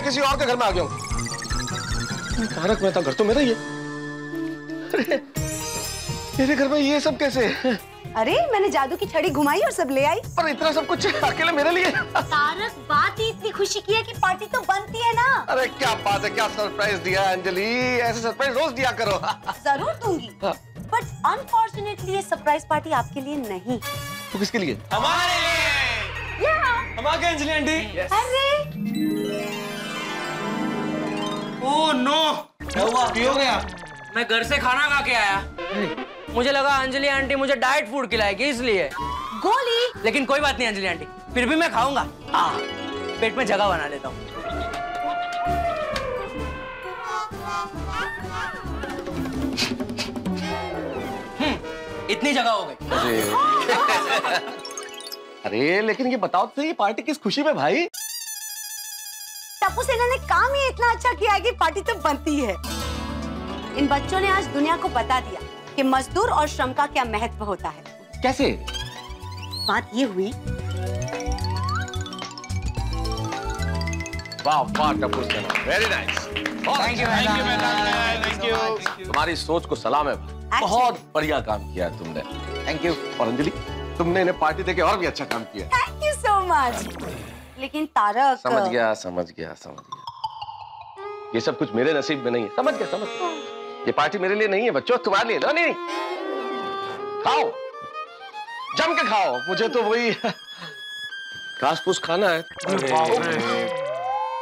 किसी और के घर में आ गया हूँ। तारक मेहता घर तो मेरा ही है। अरे मेरे घर में ये सब कैसे? अरे मैंने जादू की छड़ी घुमाई और सब ले आई। पर इतना सब कुछ अकेले मेरे लिए? तारक, बात ही इतनी खुशी की है कि पार्टी तो बनती है ना। अरे क्या बात है, क्या सरप्राइज दिया अंजलि। ऐसे सरप्राइज रोज दिया करो। जरूर दूंगी, बट अनफॉर्चुनेटली ये सरप्राइज पार्टी आपके लिए नहीं। तो किसके लिए? हमारे लिए। हम आ गए अंजलि आंटी। अरे ओह नो, क्या हुआ? पियोगे आप? मैं घर से खाना खा के आया, मुझे लगा अंजलि आंटी मुझे डाइट फूड खिलाएगी इसलिए। गोली? लेकिन कोई बात नहीं अंजलि आंटी, फिर भी मैं खाऊंगा। पेट में जगह बना लेता हूँ। इतनी जगह हो गई। अरे लेकिन ये बताओ तो, ये पार्टी किस खुशी में भाई? टप्पू सेना ने काम ही इतना अच्छा किया है कि पार्टी तो बनती है। इन बच्चों ने आज दुनिया को बता दिया कि मजदूर और श्रम का क्या महत्व होता है। कैसे? बात ये हुई। वाह वाह टप्पू सेना, very nice. Thank you, thank you. तुम्हारी सोच को सलाम है भाई, बहुत बढ़िया काम किया है तुमने। Thank you. और अंजलि, तुमने इन्हें पार्टी देके और भी अच्छा काम किया। Thank you so much. लेकिन तारक, समझ गया। ये सब कुछ मेरे नसीब में नहीं है। समझ गया। ये पार्टी मेरे लिए नहीं है बच्चों, तुम्हारे लिए। नहीं खाओ, जम के खाओ। मुझे तो वही घास फूस खाना है।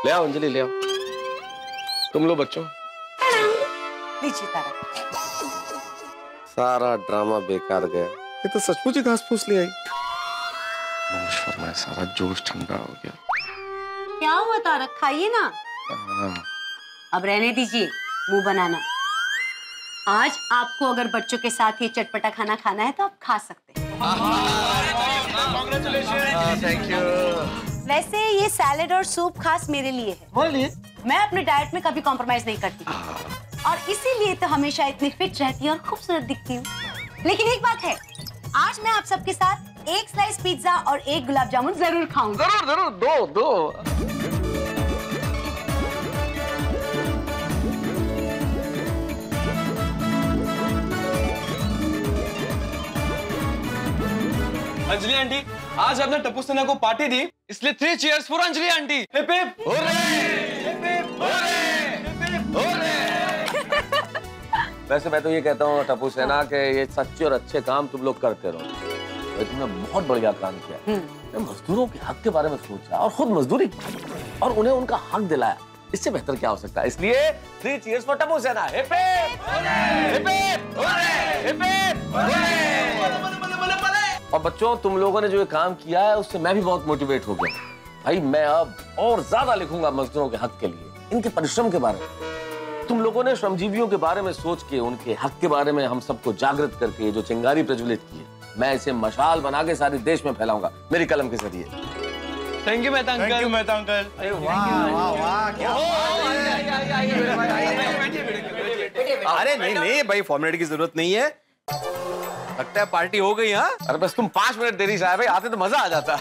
ले आओ अंजलि, ले आओ। तुम लो बच्चों। लीजिए तारक। सारा ड्रामा बेकार गया। ये तो सचमुच ही घास फूस ले आई। नमस्कार, मैं सारा जोश ठंडा हो गया। क्या हुआ तारक, खाइए ना। अब रहने दीजिए मुंह बनाना। आज आपको अगर बच्चों के साथ ये चटपटा खाना खाना है तो आप खा सकते हैं। Thank you. वैसे ये सैलेड और सूप खास मेरे लिए है। बोलिए। मैं अपने डाइट में कभी कॉम्प्रोमाइज नहीं करती और इसीलिए तो हमेशा इतनी फिट रहती हूँ और खूबसूरत दिखती हूँ। लेकिन एक बात है, आज मैं आप सबके साथ एक स्लाइस पिज्जा और एक गुलाब जामुन जरूर खाऊंगा। जरूर, दो। अंजलि आंटी, आज आपने टप्पू सेना को पार्टी दी, इसलिए 3 cheers for Anjali aunty. Hip hip होरे! हिप हिप होरे! हिप हिप होरे! वैसे मैं तो ये कहता हूँ टप्पू सेना के ये सच्चे और अच्छे काम तुम लोग करते रहो। तुमने बहुत बढ़िया काम किया। मजदूरों के हक के बारे में सोचा और खुद मजदूरी की और उन्हें उनका हक दिलाया। इससे बेहतर क्या हो सकता है? इसलिए 3 चीयर्स फॉर टप्पू सेना। हिप हिप होरे! हिप हिप होरे! हिप हिप होरे! और बच्चों, तुम लोगों ने जो ये काम किया है उससे मैं भी बहुत मोटिवेट हो गया। भाई मैं अब और ज्यादा लिखूंगा मजदूरों के हक के लिए, इनके परिश्रम के बारे में। तुम लोगों ने श्रमजीवियों के बारे में सोच के उनके हक के बारे में हम सबको जागृत करके जो चिंगारी प्रज्वलित की है, मैं इसे मशाल बना के सारे देश में फैलाऊंगा मेरी कलम के जरिए। Thank you Mehta uncle. Thank you Mehta uncle. अरे नहीं भाई, फॉर्मेलिटी की जरूरत नहीं है। लगता है पार्टी हो गई। हाँ, अरे बस तुम 5 मिनट देरी से आए भाई, आते तो मजा आ जाता।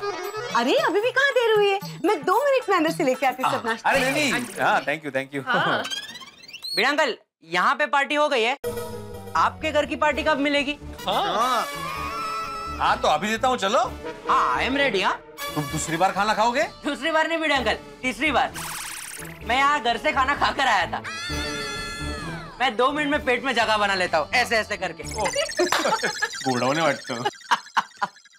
अरे अभी भी कहाँ देर हुई है, मैं 2 मिनट में अंदर से लेके आती हूँ सब नाश्ता। अरे नहीं। हाँ, थैंक यू। बीड़ा अंकल, यहाँ पे पार्टी हो गई है, आपके घर की पार्टी कब मिलेगी? हाँ तो अभी देता हूँ, चलो। हाँ, आई एम रेडी। हाँ, तुम दूसरी बार खाना खाओगे? दूसरी बार नहीं बीड़ा अंकल, तीसरी बार। मैं यहाँ घर से खाना खाकर आया था। मैं 2 मिनट में पेट में जगह बना लेता हूँ, ऐसे करके। बूढ़ा होने वाटते हो।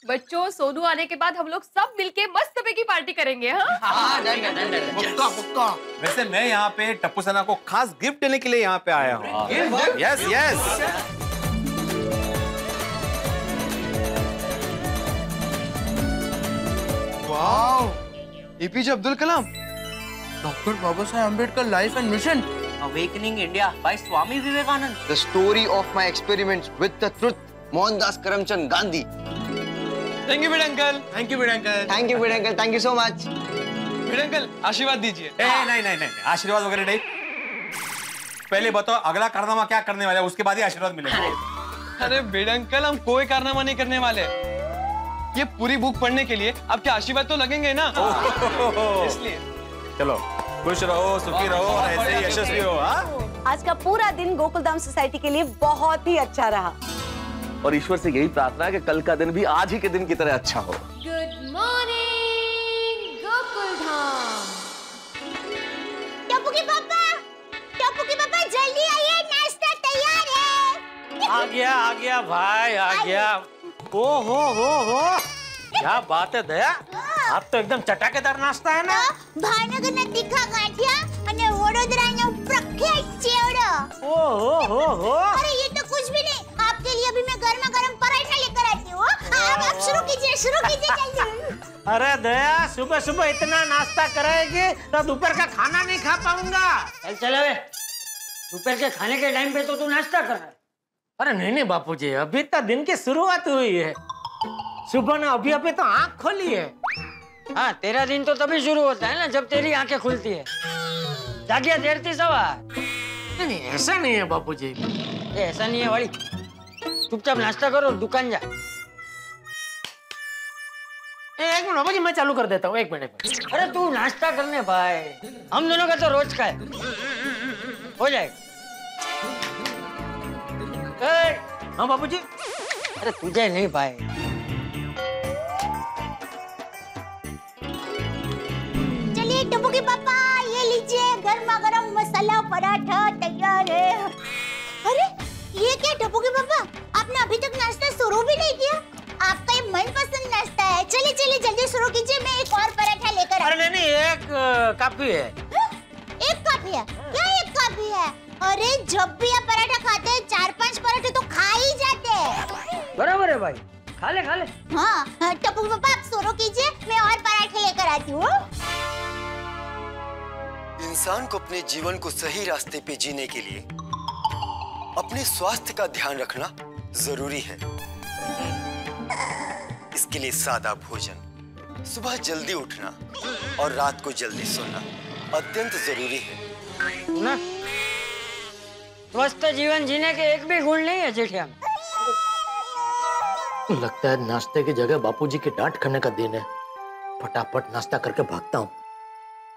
बच्चों, सोनू आने के बाद हम लोग सब मिलके मस्त की पार्टी करेंगे। हाँ, पक्का। वैसे मैं यहाँ पे टप्पू सेना को खास गिफ्ट देने के लिए यहाँ पे आया हूँ। Yes. Wow, APJ Abdul Kalam, doctor Baba Saheb Ambedkar life and mission, awakening India by Swami Vivekananda, the story of my experiments with the truth, Mohandas Karamchand Gandhi. Thank you Bhide uncle. Thank you Bhide uncle, thank you so much. Bhide uncle, आशीर्वाद दीजिए। नहीं, आशीर्वाद वगैरह नहीं। पहले बताओ अगला कारनामा क्या करने वाले, उसके बाद ही आशीर्वाद मिलेगा। अरे बीड़ा अंकल, हम कोई कारनामा नहीं करने वाले। ये पूरी बुक पढ़ने के लिए आपके आशीर्वाद तो लगेंगे ना, इसलिए। चलो खुश रहो, सुखी रहो और ऐसे ही यशस्वी हो। हाँ, आज का पूरा दिन गोकुलधाम सोसाइटी के लिए बहुत ही अच्छा रहा। और ईश्वर से यही प्रार्थना है कि कल का दिन भी आज ही के दिन की तरह अच्छा हो। Good morning Gokuldham. टप्पू के पापा जल्दी आइए, नाश्ता तैयार है। आ गया भाई, आ गया। ओ हो क्या बात है दया, आप तो एकदम चटाकेदार नाश्ता है ना। ભાવનગરના તીખા ગાંઠિયા અને વડોદરાનો પ્રખ્યાત ચેવડો। ओ अरे ये तो कुछ भी नहीं, आपके लिए अभी मैं गर्मा गर्म पराठा लेकर आती हूँ। आप शुरू कीजिए जल्दी। अरे दया, सुबह सुबह इतना नाश्ता कराएगी तो दोपहर का खाना नहीं खा पाऊंगा। चल वे, दोपहर के खाने के टाइम पे तो तू नाश्ता कर रहा है। अरे नहीं बापूजी, अभी तो दिन की शुरुआत हुई है। सुबह ने अभी तो आँख खोली है। हाँ, तेरा दिन तो तभी शुरू होता है ना जब तेरी आंखें खुलती है। जागिया देर थी सवार। नहीं, ऐसा नहीं है बापूजी। ये ऐसा नहीं है वाली, चुपचाप नाश्ता करो, दुकान जा। एक मिनट बापूजी, मैं चालू कर देता हूँ। एक मिनट। अरे तू नाश्ता करने भाई, हम दोनों का तो रोज का है, हो जाएगा। हाँ बापूजी। अरे तुझे नहीं भाई। चलिए टप्पू के पापा, ये लीजिए गर्मा गर्म मसाला पराठा तैयार है। अरे ये क्या टप्पू के पापा, आपने अभी तक नाश्ता शुरू भी नहीं किया? आपका ये मनपसंद नाश्ता है। चलिए जल्दी शुरू कीजिए, मैं एक और पराठा लेकर। अरे नहीं, एक काफी है। एक काफी है? क्या एक काफी है? अरे जब भी आप पराठा खाते हैं 4-5 पराठे तो खा ही जाते हैं। बराबर है भाई, खा ले। हाँ टप्पू पापा, आप शुरू कीजिए, मैं और पराठे लेकर आती हूँ। इंसान को अपने जीवन को सही रास्ते पे जीने के लिए अपने स्वास्थ्य का ध्यान रखना जरूरी है। इसके लिए सादा भोजन, सुबह जल्दी उठना और रात को जल्दी सोना अत्यंत जरूरी है ना। स्वस्थ जीवन जीने के एक भी गुण नहीं है जेठिया में। लगता है नाश्ते की जगह बापूजी की डांट खाने का दिन है। फटाफट नाश्ता करके भागता हूँ।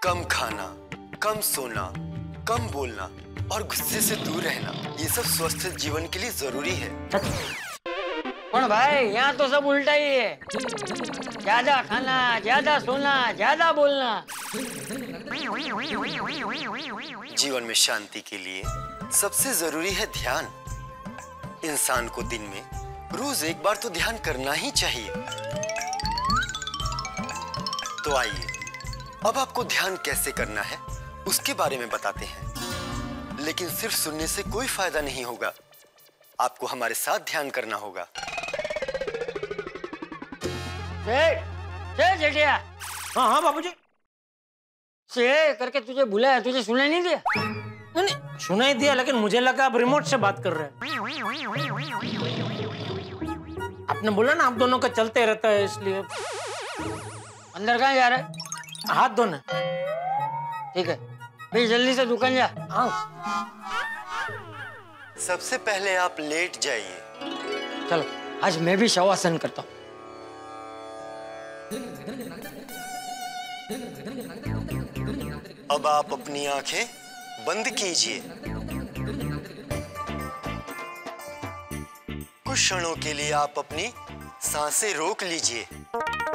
कम खाना, कम सोना, कम बोलना और गुस्से से दूर रहना, ये सब स्वस्थ जीवन के लिए जरूरी है। पर भाई यहाँ तो सब उल्टा ही है। ज्यादा खाना, ज्यादा सोना, ज्यादा बोलना। जीवन में शांति के लिए सबसे जरूरी है ध्यान। इंसान को दिन में रोज एक बार तो ध्यान करना ही चाहिए। तो आइए अब आपको ध्यान कैसे करना है उसके बारे में बताते हैं। लेकिन सिर्फ सुनने से कोई फायदा नहीं होगा, आपको हमारे साथ ध्यान करना होगा। जेठिया। हाँ बापूजी। से करके तुझे बुलाया, तुझे सुनाई नहीं दिया? नहीं, सुनाई दिया, लेकिन मुझे लगा आप रिमोट से बात कर रहे हैं। आपने बोला ना आप दोनों का चलते रहता है, इसलिए। अंदर कहाँ जा रहा है? हाथ धोने। ठीक है, भाई जल्दी से दुकान जा। हाँ। सबसे पहले आप लेट जाइए। चलो, आज मैं भी शवासन करता हूँ। अब आप अपनी आंखें बंद कीजिए। कुछ क्षणों के लिए आप अपनी सांसें रोक लीजिए।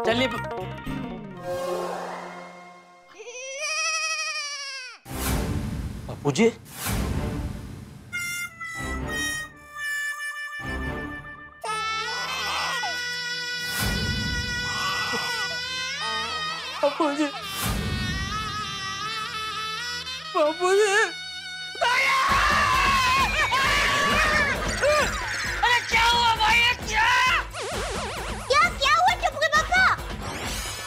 चलिए बापूजी। बापूजी, बापूजी। अरे क्या हुआ भाई, क्या हुआ टप्पू के पापा?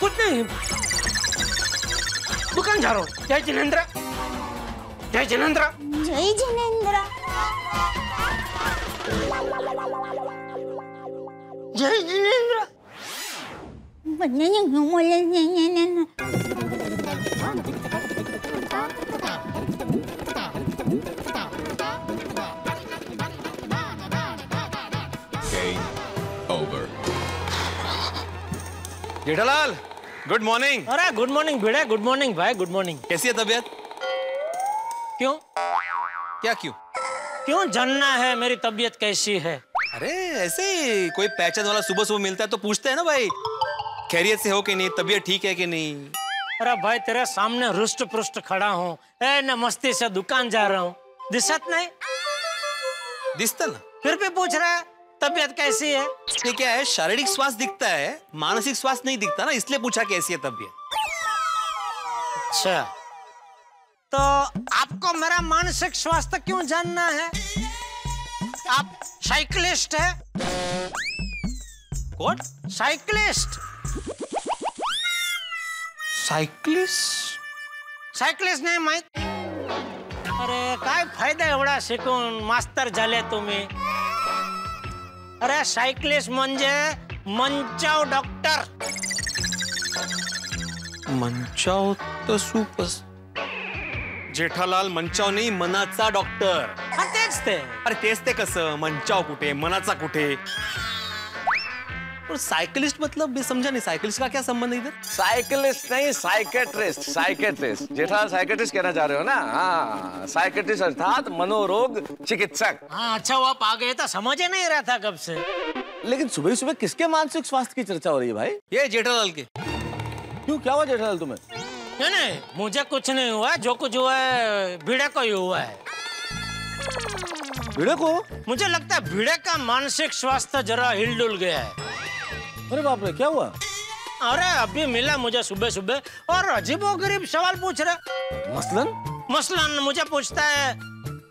कुछ नहीं, दुकान जा रहा हूँ। जय जिनेंद्र। जय जिनेंद्र। जय जिनेंद्र। जय जिनेंद्र। Jethalal, good morning. अरे good morning Bhide, good morning भाई, गुड मॉर्निंग। कैसी है तबीयत? क्यों? क्या क्यों? क्यों जानना है मेरी तबीयत कैसी है? अरे ऐसे ही कोई पहचान वाला सुबह सुबह मिलता है तो पूछते हैं ना भाई, खैरियत से हो कि नहीं, तबीयत ठीक है कि नहीं। अरे भाई तेरे सामने रुष्ट पुष्ट खड़ा हूँ, न मस्ती से दुकान जा रहा हूँ, दिशत नहीं? दिखता ना, फिर भी पूछ रहा है तबीयत कैसी है? ये क्या है, शारीरिक स्वास्थ्य दिखता है, मानसिक स्वास्थ्य नहीं दिखता ना, इसलिए पूछा कैसी है तबीयत। अच्छा, तो आपको मेरा मानसिक स्वास्थ्य क्यों जानना है? आप साइकिलिस्ट है? कौन? साइकिलिस्ट? साइकिलिस्ट? सायकलिस्ट नाही माहित? अरे काय फायदा एवढा शिकून मास्तर झाले तुम्ही? अरे सायकलिस्ट म्हणजे मंचाव डॉक्टर. मंचाव तो सूपस. जेठालाल मंचाव नाही, मनाचा डॉक्टर. हा तेच ते. अरे तेच ते कसं, मंचाव कुठे, मनाचा कुठे? और साइकिलिस्ट मतलब मैं समझा नहीं, साइकिलिस्ट का क्या संबंध है इधर? साइकिलिस्ट नहीं, साइकेट्रिस्ट. साइकेट्रिस्ट जेठालाल साइकेट्रिस्ट कहना चाह रहे हो ना? हाँ, साइकेट्रिस्ट अर्थात मनोरोग चिकित्सक. हाँ अच्छा, वो आप आ गए तो समझ ही नहीं रहा था कब से. लेकिन सुबह सुबह किसके मानसिक स्वास्थ्य की चर्चा हो रही है भाई? ये जेठालाल के. क्यों, क्या हुआ जेठालाल तुम्हें? नहीं, मुझे कुछ नहीं हुआ, जो कुछ हुआ है भिड़े को ही हुआ है. भिड़े को? मुझे लगता है भिड़े का मानसिक स्वास्थ्य जरा हिलडुल गया है. अरे बाप रे, क्या हुआ? अरे अभी मिला मुझे सुबह सुबह और अजीबोगरीब सवाल पूछ रहा. मसलन मुझे पूछता है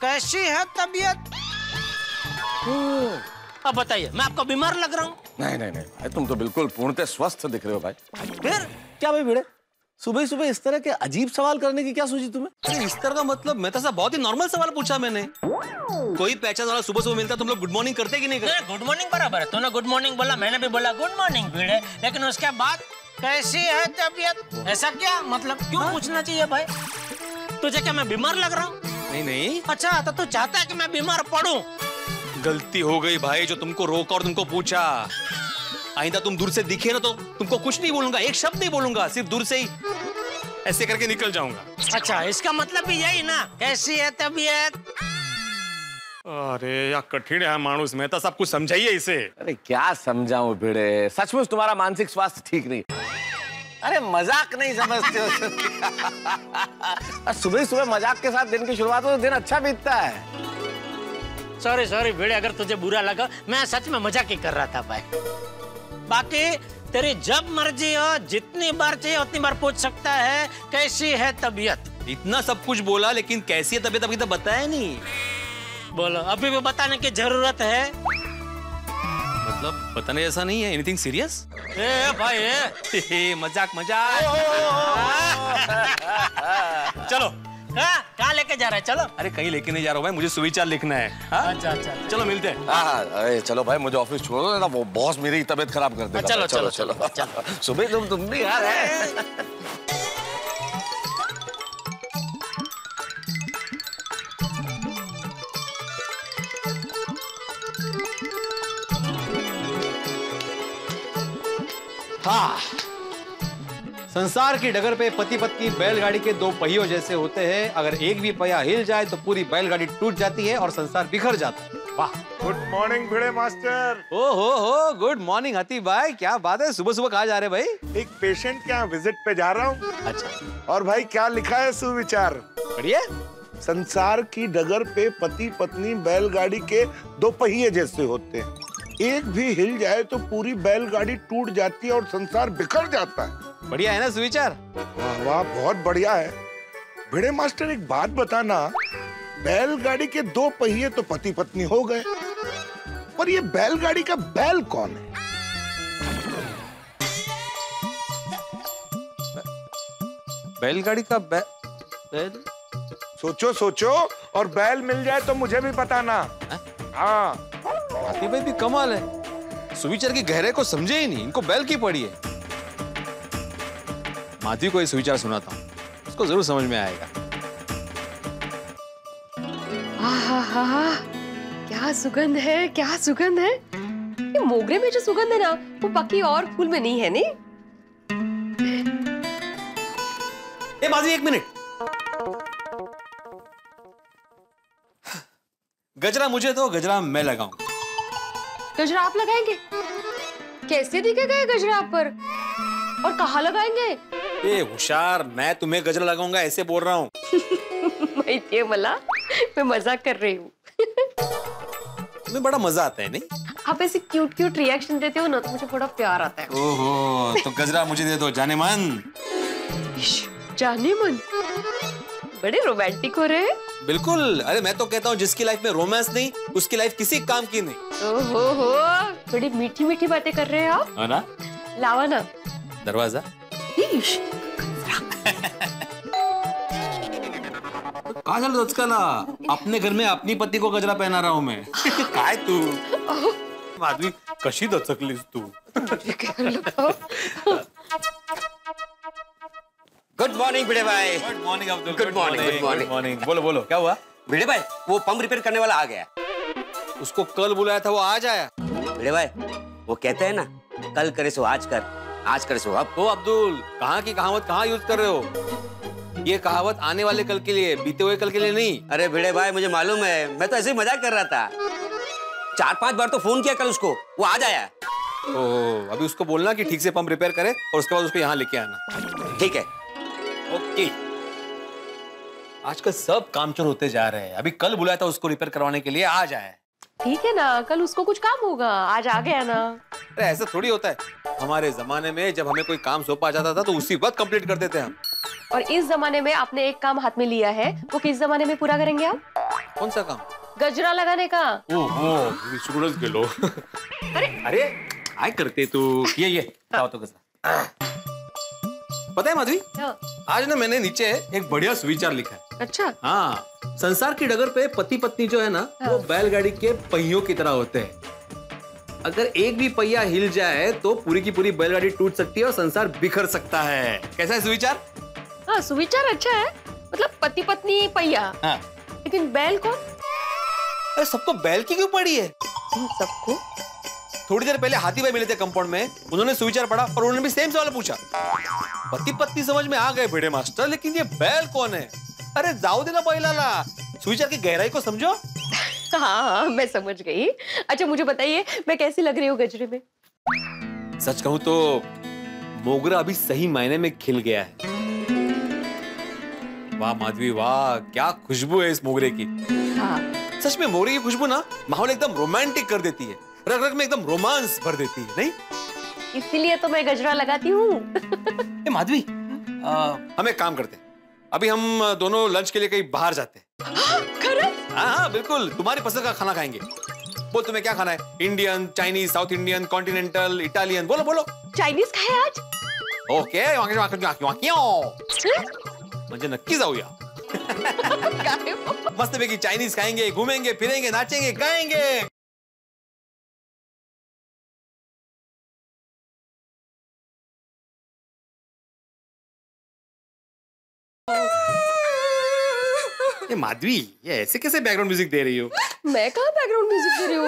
कैसी है तबीयत? अब बताइए, मैं आपको बीमार लग रहा हूँ? नहीं नहीं नहीं भाई, तुम तो बिल्कुल पूर्णतः स्वस्थ दिख रहे हो भाई. फिर क्या भाई भिड़े, सुबह सुबह इस तरह के अजीब सवाल करने की क्या सूझी तुम्हें? अरे इस तरह का मतलब, मैं तो ऐसा बहुत ही नॉर्मल सवाल पूछा मैंने. कोई पहचान वाला सुबह सुबह मिलता, तुम लोग गुड मॉर्निंग करते कि नहीं करते? गुड मॉर्निंग बराबर है. तूने गुड मॉर्निंग बोला, मैंने भी बोला गुड मॉर्निंग भिड़े, लेकिन उसके बाद कैसी है तबीयत? ऐसा क्या मतलब, क्यों पूछना चाहिए भाई? तुझे क्या मैं बीमार लग रहा हूँ? नहीं नहीं. अच्छा, तो तू चाहता है कि मैं बीमार पड़ूं? गलती हो गई भाई, जो तुमको रोका और तुमको पूछा. आइंदा तुम दूर से दिखे ना तो तुमको कुछ नहीं बोलूंगा, एक शब्द नहीं बोलूंगा, सिर्फ दूर से ही ऐसे करके निकल जाऊंगा. अच्छा, इसका मतलब भी यही ना, कैसी है तबीयत? अरे यार कठिन है मानुस, मैं तो सब कुछ समझाइए इसे. अरे क्या समझाऊं भिड़े, सचमुच तुम्हारा मानसिक स्वास्थ्य ठीक नहीं. अरे मजाक नहीं समझते हो. सुबह सुबह मजाक के साथ दिन की शुरुआत हो तो दिन अच्छा बीतता है. सॉरी भिड़े, अगर तुझे बुरा लगा, मैं सच में मजाक ही कर रहा था भाई. बाकी तेरी जब मर्जी हो, जितनी बार चाहिए उतनी बार पूछ सकता है कैसी है तबीयत. इतना सब कुछ बोला, लेकिन कैसी है तबीयत अभी तक बताया नहीं. बोलो, अभी भी बताने की जरूरत है? मतलब बताने जैसा नहीं है. Anything serious? ए भाई ए. मजाक मजाक. चलो. कहाँ लेके जा रहा है? चलो. अरे कहीं लेके नहीं जा रहा हूँ भाई, मुझे सुविचार लिखना है. अच्छा, चलो मिलते हैं. अरे चलो भाई, मुझे ऑफिस छोड़ दो ना, वो बॉस मेरी तबीयत खराब कर देगा. चलो. सुबह तुम भी यार है. हाँ, संसार की डगर पे पति पत्नी बैलगाड़ी के दो पहियों जैसे होते हैं. अगर एक भी पहिया हिल जाए तो पूरी बैलगाड़ी टूट जाती है और संसार बिखर जाता है. वाह. गुड मॉर्निंग भिड़े मास्टर. हो गुड मॉर्निंग हाथी भाई, क्या बात है, सुबह सुबह कहाँ जा रहे भाई? एक पेशेंट के यहाँ विजिट पे जा रहा हूँ. अच्छा. और भाई क्या लिखा है सुविचार? बढ़िया. संसार की डगर पे पति पत्नी बैलगाड़ी के दो पहिए जैसे होते हैं. एक भी हिल जाए तो पूरी बैलगाड़ी टूट जाती है और संसार बिखर जाता है. बढ़िया है ना सुविचार? वाह वाह, बहुत बढ़िया है. भिड़े मास्टर एक बात बताना, बैलगाड़ी के दो पहिए तो पति पत्नी हो गए, पर ये बैलगाड़ी का बैल कौन है? बैलगाड़ी का बैल? सोचो सोचो, और बैल मिल जाए तो मुझे भी बताना. हाँ. हाथी भाई भी कमाल है, सुविचार की गहरे को समझे ही नहीं, इनको बैल की पड़ी है. माधवी को ये सुविचार सुनाता हूँ, उसको जरूर समझ में आएगा. आहा, क्या सुगंध है, क्या सुगंध है. ये मोगरे में जो सुगंध है ना, वो बाकी और फूल में नहीं है. नहीं. ए माधवी, एक मिनट. गजरा मुझे दो, गजरा मैं लगाऊंगा। गजरा आप लगाएंगे? कैसे दिखेगा ये गजरा आप पर? और कहाँ लगाएंगे? ए होशियार, मैं तुम्हें गजरा लगाऊंगा ऐसे बोल रहा हूँ। मला, मैं मजाक कर रही हूँ। तुम्हें बड़ा मजा आता है नहीं? आप ऐसे क्यूट क्यूट रिएक्शन देते हो ना तो मुझे बड़ा प्यार आता है। ओहो, तो गजरा मुझे दे दो जाने मन। जाने मन? बड़े रोमांटिक हो रहे हैं। बिल्कुल, अरे मैं तो कहता हूँ जिसकी लाइफ में रोमांस नहीं उसकी लाइफ किसी काम की नहीं। ओहो, बड़ी मीठी मीठी बातें कर रहे हैं आप। है ना? लावा ना दरवाजा। काजल दचकाला, अपने घर में अपनी पति को गजरा पहना रहा हूँ मैं। काय तू माधवी कशी दचकलीस तू? गुड मॉर्निंग भिड़े भाई। Good morning Abdul. Good morning, good morning. Morning. बोलो बोलो क्या हुआ? भिड़े भाई वो पंप रिपेयर करने वाला आ गया। उसको कल बुलाया था, वो आज आया। भिड़े भाई वो कहते हैं ना, कल करे सो आज कर, आज करे सो अब। तो अब्दुल, कहाँ की कहावत कहाँ यूज कर रहे हो? ये कहावत आने वाले कल के लिए, बीते हुए कल के लिए नहीं। अरे भिड़े भाई मुझे मालूम है, मैं तो ऐसे ही मजाक कर रहा था। 4-5 बार तो फोन किया कल उसको, वो आज आया। ओह, अभी उसको बोलना कि ठीक से पंप रिपेयर करे और उसके बाद उसको यहाँ लेके आना। ठीक है। ओके। आजकल सब कामचोर होते जा रहे हैं। अभी कल बुलाया था उसको रिपेयर करवाने के लिए, आज आया। ठीक है ना, कल उसको कुछ काम होगा, आज आ गया ना। अरे ऐसा थोड़ी होता है। हमारे जमाने में जब हमें कोई काम सौंपा जाता था तो उसी वक्त कंप्लीट कर देते हम। और इस जमाने में आपने एक काम हाथ में लिया है, वो किस जमाने में पूरा करेंगे आप? कौन सा काम? गजरा लगाने का। ओहो, सूरज के लो। अरे काय करते तू? ये लाओ तो गजरा। पता है माधवी, आज ना मैंने नीचे एक बढ़िया सुविचार लिखा है। अच्छा? हाँ, संसार की डगर पे पति पत्नी जो है ना, वो बैलगाड़ी के पहियों की तरह होते हैं। अगर एक भी पहिया हिल जाए तो पूरी की पूरी बैलगाड़ी टूट सकती है और संसार बिखर सकता है। कैसा है सुविचार? हाँ, सुविचार अच्छा है। मतलब पति पत्नी पहिया। हाँ। लेकिन बैल कौन? अरे सबको बैल की क्यों पड़ी है? सबको? थोड़ी देर पहले हाथी भाई मिले थे कंपाउंड में, उन्होंने सुविचार पढ़ा और उन्होंने भी सेम सवाल पूछा। पति पत्नी समझ में आ गए भिड़े मास्टर, लेकिन ये बैल कौन है? अरे जाओ देना बैलाला, सुविचार की गहराई को समझो। हाँ, मैं समझ गई। अच्छा मुझे बताइए, मैं कैसी लग रही हूँ गजरे में? सच कहूँ तो मोगरा अभी सही मायने में खिल गया है। वाह माधवी वाह, क्या खुशबू है इस मोगरे की। हाँ। सच में मोगरे की खुशबू ना माहौल एकदम रोमांटिक कर देती है, रग रग में एकदम रोमांस भर देती है, नहीं? इसीलिए तो मैं गजरा लगाती हूँ। माधवी, हम एक काम करते हैं, अभी हम दोनों लंच के लिए कहीं बाहर जाते हैं। हाँ बिल्कुल, तुम्हारी पसंद का खाना खाएंगे। बोल तुम्हें क्या खाना है? Indian, Chinese, south Indian, continental, Italian? बोलो बोलो। चाइनीज खाए आज? ओके, म्हणजे नक्की जाऊया। मस्तपैकी चाइनीज खाएंगे, घूमेंगे, फिरेंगे, नाचेंगे, गाएंगे। ये माधवी, ये ऐसे कैसे बैकग्राउंड म्यूजिक दे रही हो? मैं कहाँ बैकग्राउंड म्यूजिक दे रही हूँ?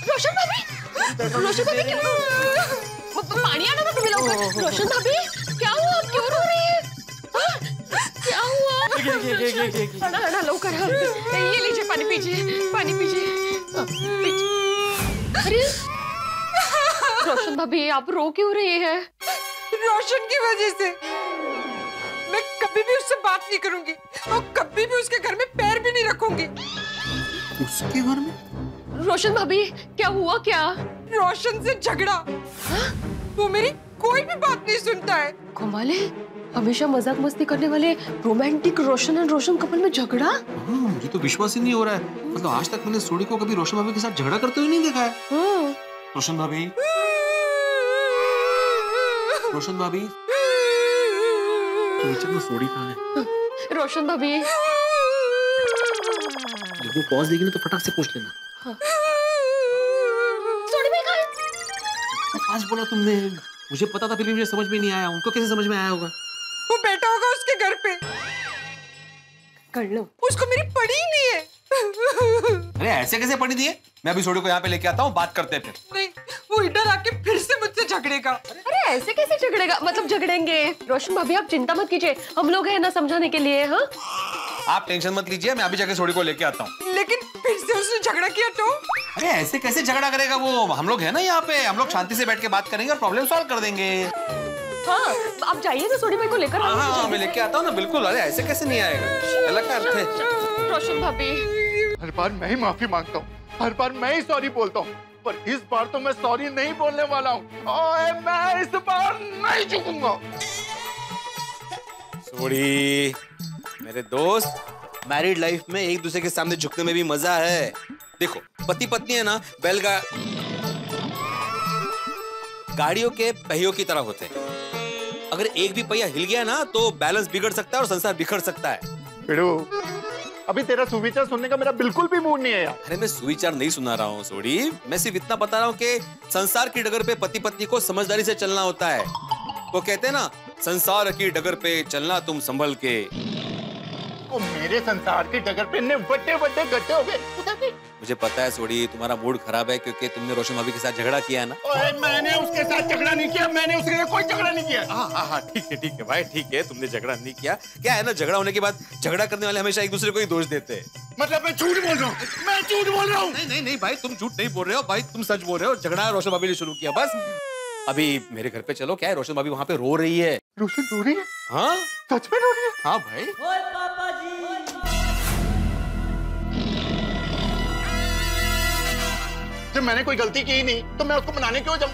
रोशन भाभी, रोशन भाभी क्यों? पानी आना था तुम्हें लोग। रोशन भाभी क्या हुआ, क्यों रो रही है? क्या हुआ? हना लौकर, ये लीजिए पानी पीजिए, पानी पीजिए। अरे रोशन भाभी आप रो क्यों रही है? रोशन की वजह से। मैं कभी भी उससे बात नहीं करूंगी और कभी भी उसके घर में पैर भी नहीं रखूंगी। उसके घर में? रोशन भाभी क्या हुआ क्या? रोशन से झगड़ा। वो मेरी कोई भी बात नहीं सुनता है। कमाल है, हमेशा मजाक मस्ती करने वाले romantic Roshan and Roshan couple में झगड़ा। मुझे तो विश्वास ही नहीं हो रहा है। मतलब आज तक मैंने सोडी को कभी रोशन भाभी के साथ झगड़ा करते हुए नहीं देखा है। रोशन भाभी, रोशन भाभी, तो सोडी कहाँ है? रोशन भाभी, जब वो पॉज देगी ना तो फटाक से पूछ लेना। हाँ। सोडी भाई कहाँ है? आज बोला तुमने, मुझे पता था फिर भी मुझे समझ में नहीं आया। उनको कैसे समझ में आया होगा? वो बैठा होगा उसके घर पे। कर लो। उसको मेरी पड़ी ही नहीं है। अरे ऐसे कैसे पड़ी दी है? मैं अभी सोडी को यहाँ पे लेके आता हूँ, बात करते हैं फिर। नहीं, वो इधर आके फिर से मुझसे झगड़ेगा। अरे ऐसे कैसे झगड़ेगा? मतलब झगड़ेंगे। रोशन भाभी आप चिंता मत कीजिए, हम लोग हैं ना समझाने के लिए। हाँ आप टेंशन मत लीजिए, मैं अभी जाके सोडी को लेके आता हूँ। लेकिन फिर से उसने झगड़ा किया तो? अरे ऐसे कैसे झगड़ा करेगा वो, हम लोग है ना यहाँ पे, हम लोग शांति से बैठ के बात करेंगे और प्रॉब्लम सॉल्व कर देंगे। हाँ, आप जाइए तो सोडी भाई को लेकर। हाँ, मैं लेके आता हूँ ना, बिल्कुल। अरे ऐसे कैसे नहीं आएगा, अलग का अर्थ है। रोशन भाभी, हर बार मैं ही माफी मांगता हूँ, हर बार मैं ही सॉरी बोलता हूँ, पर इस बार तो मैं सॉरी नहीं बोलने वाला हूँ। ओए, मैं इस बार नहीं झुकूंगा। सोडी, मेरे दोस्त, मैरिड लाइफ में एक दूसरे के सामने झुकने में भी मजा है। देखो, पति पत्नी है ना, गाड़ियों के पहियों की तरह होते हैं। अगर एक भी पहिया हिल गया ना तो बैलेंस बिगड़ सकता है और संसार बिखर सकता है। बिड़ू, अभी तेरा सुविचार सुनने का मेरा बिल्कुल भी मूड नहीं है यार। अरे मैं सुविचार नहीं सुना रहा हूँ सोडी, मैं सिर्फ इतना बता रहा हूँ कि संसार की डगर पे पति पत्नी को समझदारी से चलना होता है। वो कहते हैं ना, संसार की डगर पे चलना तुम संभल के। ओ, मेरे संसार की डगर पे बड़े बड़े गड्ढे हो गए। मुझे पता है सोडी, तुम्हारा मूड खराब है क्योंकि तुमने रोशन भाभी के साथ झगड़ा किया है ना। ओए, मैंने उसके साथ झगड़ा नहीं किया, मैंने उसके साथ कोई झगड़ा नहीं किया। हाँ, ठीक है भाई, ठीक है, तुमने झगड़ा नहीं किया। क्या है ना, झगड़ा होने के बाद झगड़ा करने वाले हमेशा एक दूसरे को ही दोष देते हैं। मतलब मैं झूठ बोल रहा हूँ, मैं झूठ बोल रहा हूँ। नहीं भाई, तुम झूठ नहीं बोल रहे हो भाई, तुम सच बोल रहे हो। झगड़ा रोशन भाभी ने शुरू किया बस। अभी मेरे घर पे चलो, क्या है, रोशन भाभी वहाँ पे रो रही है। रोशन रो रही है? हाँ, सच में रो रही है? हाँ भाई। जब मैंने कोई गलती की ही नहीं तो मैं उसको मनाने क्यों जाऊं?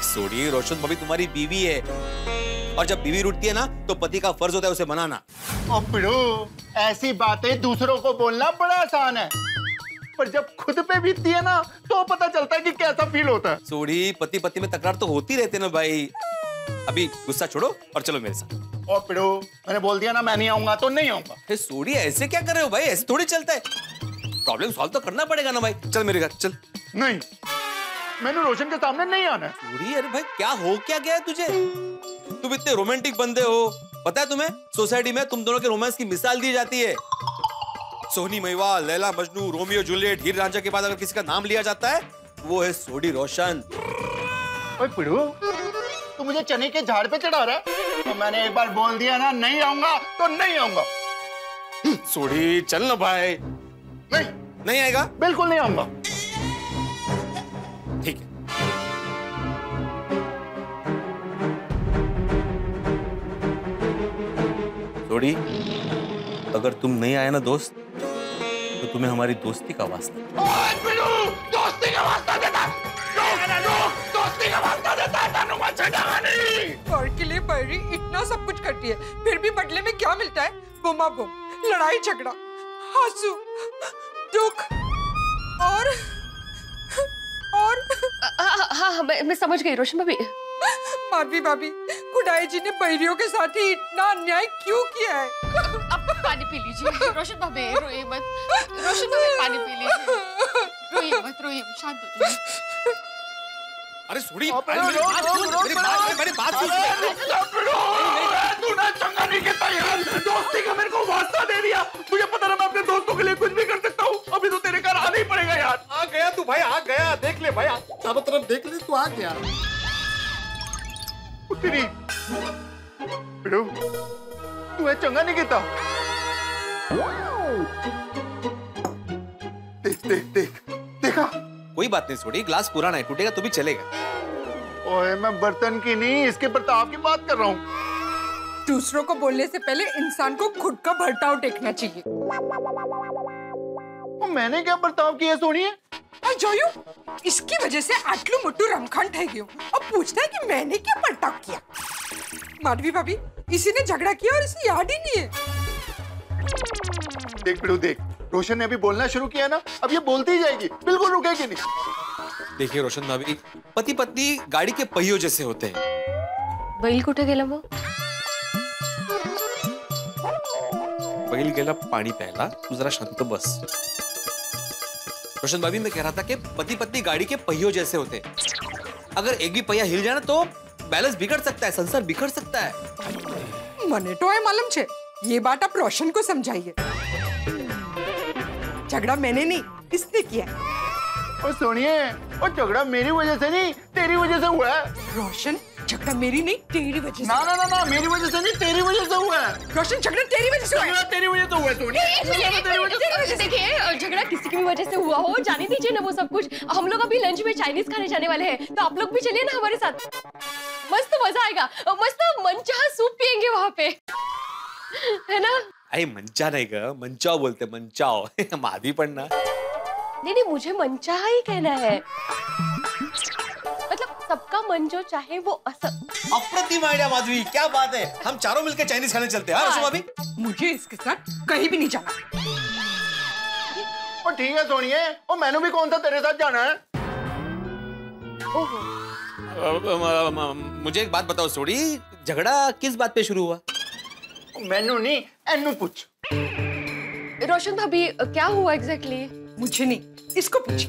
सोडी, रोशन भाभी तुम्हारी बीवी है और जब बीवी रूठती है ना तो पति का फर्ज होता है उसे मनाना। ऐसी बातें दूसरों को बोलना बड़ा आसान है, पर जब खुद पे बीतती है ना तो पता चलता है कि कैसा फील होता है। सोडी, पति पत्नी में तकरार तो होती रहती है ना भाई। अभी गुस्सा छोड़ो और चलो मेरे साथ। और पिड़ो, मैंने बोल दिया ना मैं नहीं आऊंगा तो नहीं आऊंगा। सोडी, ऐसे क्या कर रहे हो भाई, ऐसे थोड़ी चलता है। प्रॉब्लम सॉल्व तो करना पड़ेगा ना भाई। चल मेरे घर चल। नहीं, मैंने रोशन के सामने नहीं आना है। सोडी, अरे भाई क्या हो क्या गया है तुझे? तुम इतने रोमांटिक बंदे हो, पता है तुम्हें, सोसाइटी में तुम दोनों के रोमांस की मिसाल दी जाती है। सोनी महिवाल, लैला मजनू, रोमियो जूलियट, हीर रांझा के बाद अगर किसी का नाम लिया जाता है वो है सोडी रोशन। ओए पिड़ू, तू मुझे चने के झाड़ पे चढ़ा रहा है? तो मैंने एक बार बोल दिया ना, नहीं आऊंगा तो नहीं आऊंगा। सोडी चल ना भाई। नहीं आएगा? बिल्कुल नहीं आऊंगा। ठीक है। सोडी, अगर तुम नहीं आए ना दोस्त तो तुम्हें हमारी दोस्ती का वास्ता। दोस्ती का वास्ता देता, दोस्ती का वास्ता देता है। और के लिए बैरी इतना सब कुछ करती है, फिर भी बदले में क्या मिलता है? बुमा बुम, लड़ाई झगड़ा, आंसू, दुख और हाँ, मैं समझ गई रोशन भाभी। माधवी भाभी, खुदाई जी ने बहरियों के साथ ही इतना अन्याय क्यों किया है? आप पानी पी लीजिए। रोशन भाभी रोइए मत। रोशन भाभी पानी पी लीजिए। रोइए मत, शांत हो जाइए। अरे सोडी, मेरी बात सुन। तूने चंगा नहीं किया यार, दोस्ती का मेरे को वास्ता दे दिया। मुझे पता ना मैं अपने दोस्तों के लिए कुछ भी कर सकता हूँ। अभी तो तेरे घर आना ही पड़ेगा यार। आ गया तू भाई, आ गया। देख ले भाई, चारों तरफ देख ले, तू आ गया। तेरी तू है चंगा नहीं किया। देख देखा। कोई बात नहीं सोडी, ग्लास पुराना है, टूटेगा तो भी चलेगा। ओए, मैं बर्तन की नहीं, इसके बर्ताव की बात कर रहा हूँ। दूसरों को बोलने से पहले इंसान को खुद का बर्ताव देखना चाहिए। मैंने क्या बर्ताव किया सोनिए? जोयू, इसकी वजह से आटलू मुट्टू रमखान ठह गयो और पूछता है कि मैंने क्या बर्ताव किया। माधवी भाभी, इसी ने झगड़ा किया और इसे याद ही नहीं है। देख बिड़ू देख, रोशन ने अभी बोलना शुरू किया ना, अब ये बोलती ही जाएगी, बिल्कुल रुकेगी नहीं। देखिए रोशन भाभी, पति पत्नी गाड़ी के पहियों जैसे होते हैं। बैल कुठे गेला मग? बैल गेला पानी प्यायला, तू जरा शांत बस। रोशन भाभी, मैं कह रहा था कि पति पत्नी गाड़ी के पहियों जैसे होते हैं। अगर एक भी पहिया हिल जाए ना तो बैलेंस बिगड़ सकता है, संसार बिखर सकता है। मने तो है मालूम छे, ये बात आप रोशन को समझाइए। झगड़ा मैंने नहीं, इसने किया। और सोनिए, और झगड़ा मेरी वजह से नहीं, तेरी वजह से हुआ है। रोशन, झगड़ा झगड़ा मेरी नहीं तेरी वजह से। ना ना ना ना, मेरी वजह से नहीं, तेरी वजह से हुआ है। रोशन झगड़ा तेरी वजह से हुआ है। तेरी वजह से हुआ है सोनी। देखिए झगड़ा किसी की भी वजह से हुआ हो, जाने दीजिए ना वो सब कुछ। हम लोग अभी लंच में चाइनीज खाने जाने वाले हैं, तो आप लोग भी चलिए ना हमारे साथ। मस्त मजा आएगा, मस्त मनचाहा सूप पियेंगे वहाँ पे, है ना? अरे मंचा नहीं ग, मंचाओ बोलते, मंचाओ। माधवी पढ़ना। नहीं नहीं, मुझे मनचाहा ही कहना है। मतलब सबका मन जो चाहे वो अप्रतिम आइडिया माधवी, क्या बात है। हम चारों मिलकर चाइनीज खाने चलते हैं। हाँ भाभी, मुझे इसके साथ कहीं भी नहीं जाना। और ठीक है सोनिए, और मैंने भी कौन सा तेरे साथ जाना है? मुझे एक बात बताओ सोडी, झगड़ा किस बात पे शुरू हुआ? मैनू नहीं, एनू पूछ। रोशन भाभी क्या हुआ एग्जैक्टली? मुझे नहीं, इसको पूछ।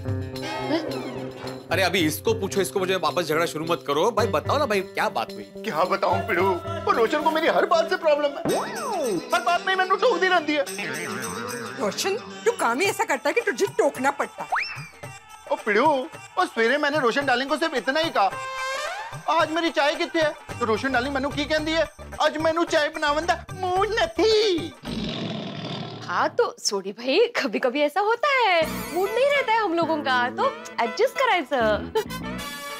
अरे अभी इसको पूछो, इसको पूछो, वापस झगड़ा शुरू मत करो। भाई बताओ ना भाई, क्या बात हुई? क्या बताऊं पिड़ू, और रोशन को मेरी हर बात से प्रॉब्लम है। हर बात में मैंने टोक दी रहती है। रोशन तू काम ही ऐसा करता है कि तुझे टोकना पड़ता है। ओ पिड़ू, और सवेरे मैंने रोशन डार्लिंग को सिर्फ इतना ही कहा, आज मेरी चाय कितने है? तो रोशन डार्लिंग मैनू की कहती है, आज मैनू चाय बनावन दा मूड नहीं। हाँ तो सोडी भाई, कभी कभी ऐसा होता है, मूड नहीं रहता है हम लोगों का, तो एडजस्ट करायचं।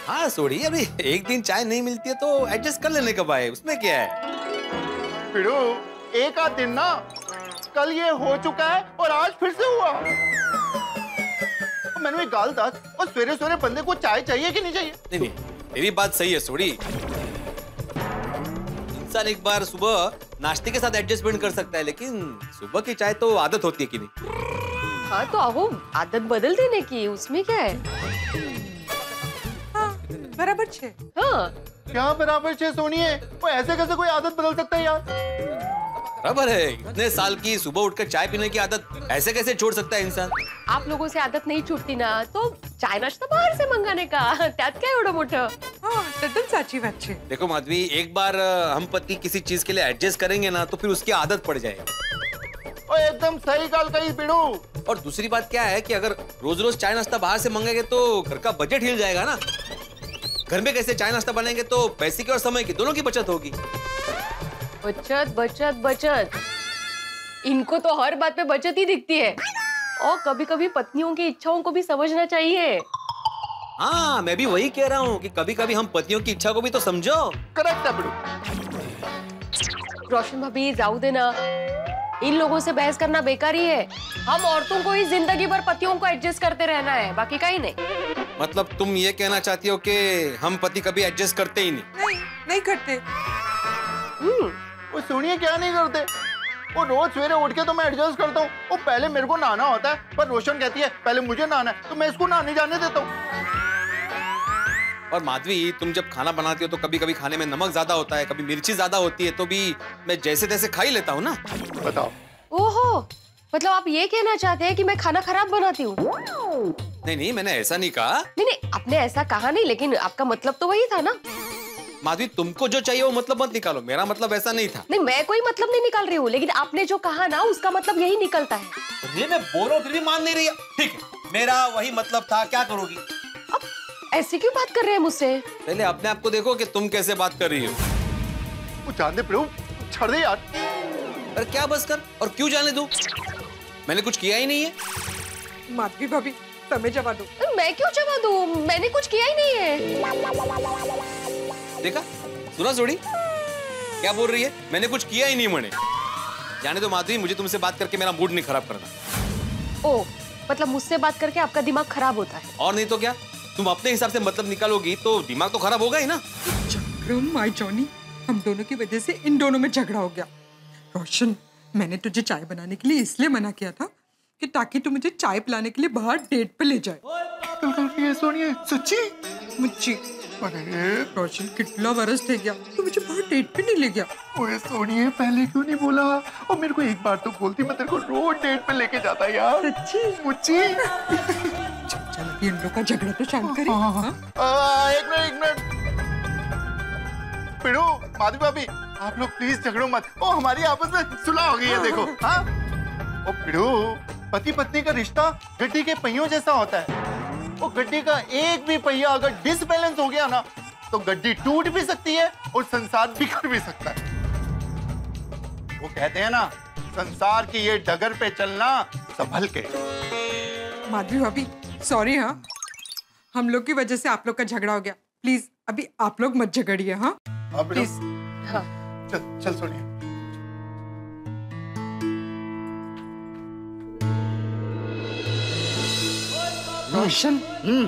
हाँ सोडी, अभी एक दिन चाय नहीं मिलती है तो एडजस्ट कर लेने का भाई, उसमें क्या है? पिड़ू, एक आध दिन ना, कल ये हो चुका है और आज फिर से हुआ। मैंने एक गाल दस, और सवेरे सवेरे बंदे को चाय चाहिए कि नहीं चाहिए? नहीं नहीं, मेरी बात सही है सोडी। इंसान एक बार सुबह नाश्ते के साथ एडजस्टमेंट कर सकता है, लेकिन सुबह की चाय तो आदत होती है कि नहीं? हाँ तो अब आदत बदल देने की, उसमें क्या है? हाँ, बराबर छे। हाँ क्या बराबर छे सोनिए? वो ऐसे कैसे कोई आदत बदल सकता है यार? बराबर है, इतने साल की सुबह उठकर चाय पीने की आदत ऐसे कैसे छोड़ सकता है इंसान? आप लोगों से आदत नहीं छूटती ना, तो चाय नाश्ता बाहर से मंगाने का, त्यात काय एवढं मोठं? हाँ, तद्दन साची बात छे। देखो माधवी, एक बार हम पति किसी चीज के लिए एडजस्ट करेंगे ना, तो फिर उसकी आदत पड़ जाएगी। ओ एकदम सही गाल कही पिड़ू। और दूसरी बात क्या है कि अगर रोज रोज चाय नाश्ता बाहर से मंगेंगे तो घर का बजट हिल जाएगा ना। घर में कैसे चाय नाश्ता बनेंगे तो पैसे की और समय की दोनों की बचत होगी। बचत बचत बचत, इनको तो हर बात पे बचत ही दिखती है, और कभी कभी पत्नियों की इच्छाओं को भी समझना चाहिए। हाँ, मैं भी वही कह रहा हूँ कि कभी कभी हम पतियों की इच्छा को भी तो समझो। करेक्ट है पिड़ू। रोशन भाभी जाऊ देना, इन लोगों से बहस करना बेकार ही है। हम औरतों को ही जिंदगी भर पतियों को एडजस्ट करते रहना है, बाकी कहीं नहीं। मतलब तुम ये कहना चाहती हो कि हम पति कभी एडजस्ट करते ही नहीं? नहीं करते। वो सुनिए, क्या नहीं करते? वो रोज सवेरे उठ के तो मैं एडजस्ट करता हूँ, वो पहले मेरे को नहाना होता है, पर रोशन कहती है पहले मुझे नहाना है, तो मैं इसको नहाने जाने देता हूँ। और माधवी, तुम जब खाना बनाती हो तो कभी कभी खाने में नमक ज्यादा होता है, कभी मिर्ची ज्यादा होती है, तो भी मैं जैसे तैसे खा ही लेता हूँ ना। बताओ। ओहो, मतलब आप ये कहना चाहते हैं कि मैं खाना खराब बनाती हूँ? नहीं नहीं, मैंने ऐसा नहीं कहा। नहीं नहीं, आपने ऐसा कहा नहीं, लेकिन आपका मतलब तो वही था ना। माधवी, तुमको जो चाहिए वो मतलब मत निकालो, मेरा मतलब ऐसा नहीं था। नहीं, मैं कोई मतलब नहीं निकाल रही हूँ, लेकिन आपने जो कहा ना उसका मतलब यही निकलता है। ये मैं बोल रहा हूँ फिर भी मान नहीं रही है। ठीक है, मेरा वही मतलब था, क्या करोगी? अब ऐसे क्यों बात कर रहे हैं मुझसे? पहले अपने आप को देखो कि तुम कैसे बात कर रही हो। वो जान दे प्रभु, छोड़ दे यार। अरे क्या बस कर, और क्यों जाने दूं? मैंने कुछ किया ही नहीं है। माधवी भाभी, तुम्हें जवाब दो। मैं क्यों जवाब दूं? मैंने कुछ किया ही नहीं है। देखा, सुना सोडी क्या बोल रही है? मैंने कुछ किया ही नहीं। मने जाने दो माधवी, मुझे तुमसे बात करके मेरा मूड नहीं खराब करना। ओ, मतलब मुझसे बात करके आपका दिमाग खराब होता है? और नहीं तो क्या, तुम अपने हिसाब से मतलब निकालोगी तो दिमाग तो खराब होगा ही ना। माय जॉनी, हम दोनों की वजह से इन दोनों में झगड़ा हो गया। रोशन, मैंने तुझे चाय बनाने के लिए इसलिए मना किया था कि ताकि तू मुझे चाय पिलाने के लिए बाहर डेट पे ले जाए। सोनिए, सच्ची? मुझे अरे रोशन, कितना बरस थे गया, तू मुझे बाहर डेट पे नहीं ले गया। ओए सोनिए, पहले क्यों नहीं बोला? और मेरे को एक बार तो बोलती, मैं तेरे को रोज डेट पे लेके जाता यार। सच्ची? मुझे चल अभी इन लोग का झगड़ा तो शांत करें। एक मिनट पिड़ू, माधवी भाभी, आप लोग प्लीज झगड़ो मत। ओ हमारी आपस में सुलह हो गई है, देखो। हाँ ओ पिड़ू, पति पत्नी का रिश्ता गड्डी के पहियों जैसा होता है। वो गड्डी का एक भी पहिया अगर डिसबैलेंस हो गया ना, तो गड्डी टूट भी सकती है और संसार बिखर भी सकता है। वो कहते हैं ना, संसार की ये डगर पे चलना संभल के। माधवी भाभी सॉरी। हाँ, हम लोग की वजह से आप लोग का झगड़ा हो गया। प्लीज अभी आप लोग मत झगड़िए। हाँ प्लीज। हाँ चल सोनिया। रोशन,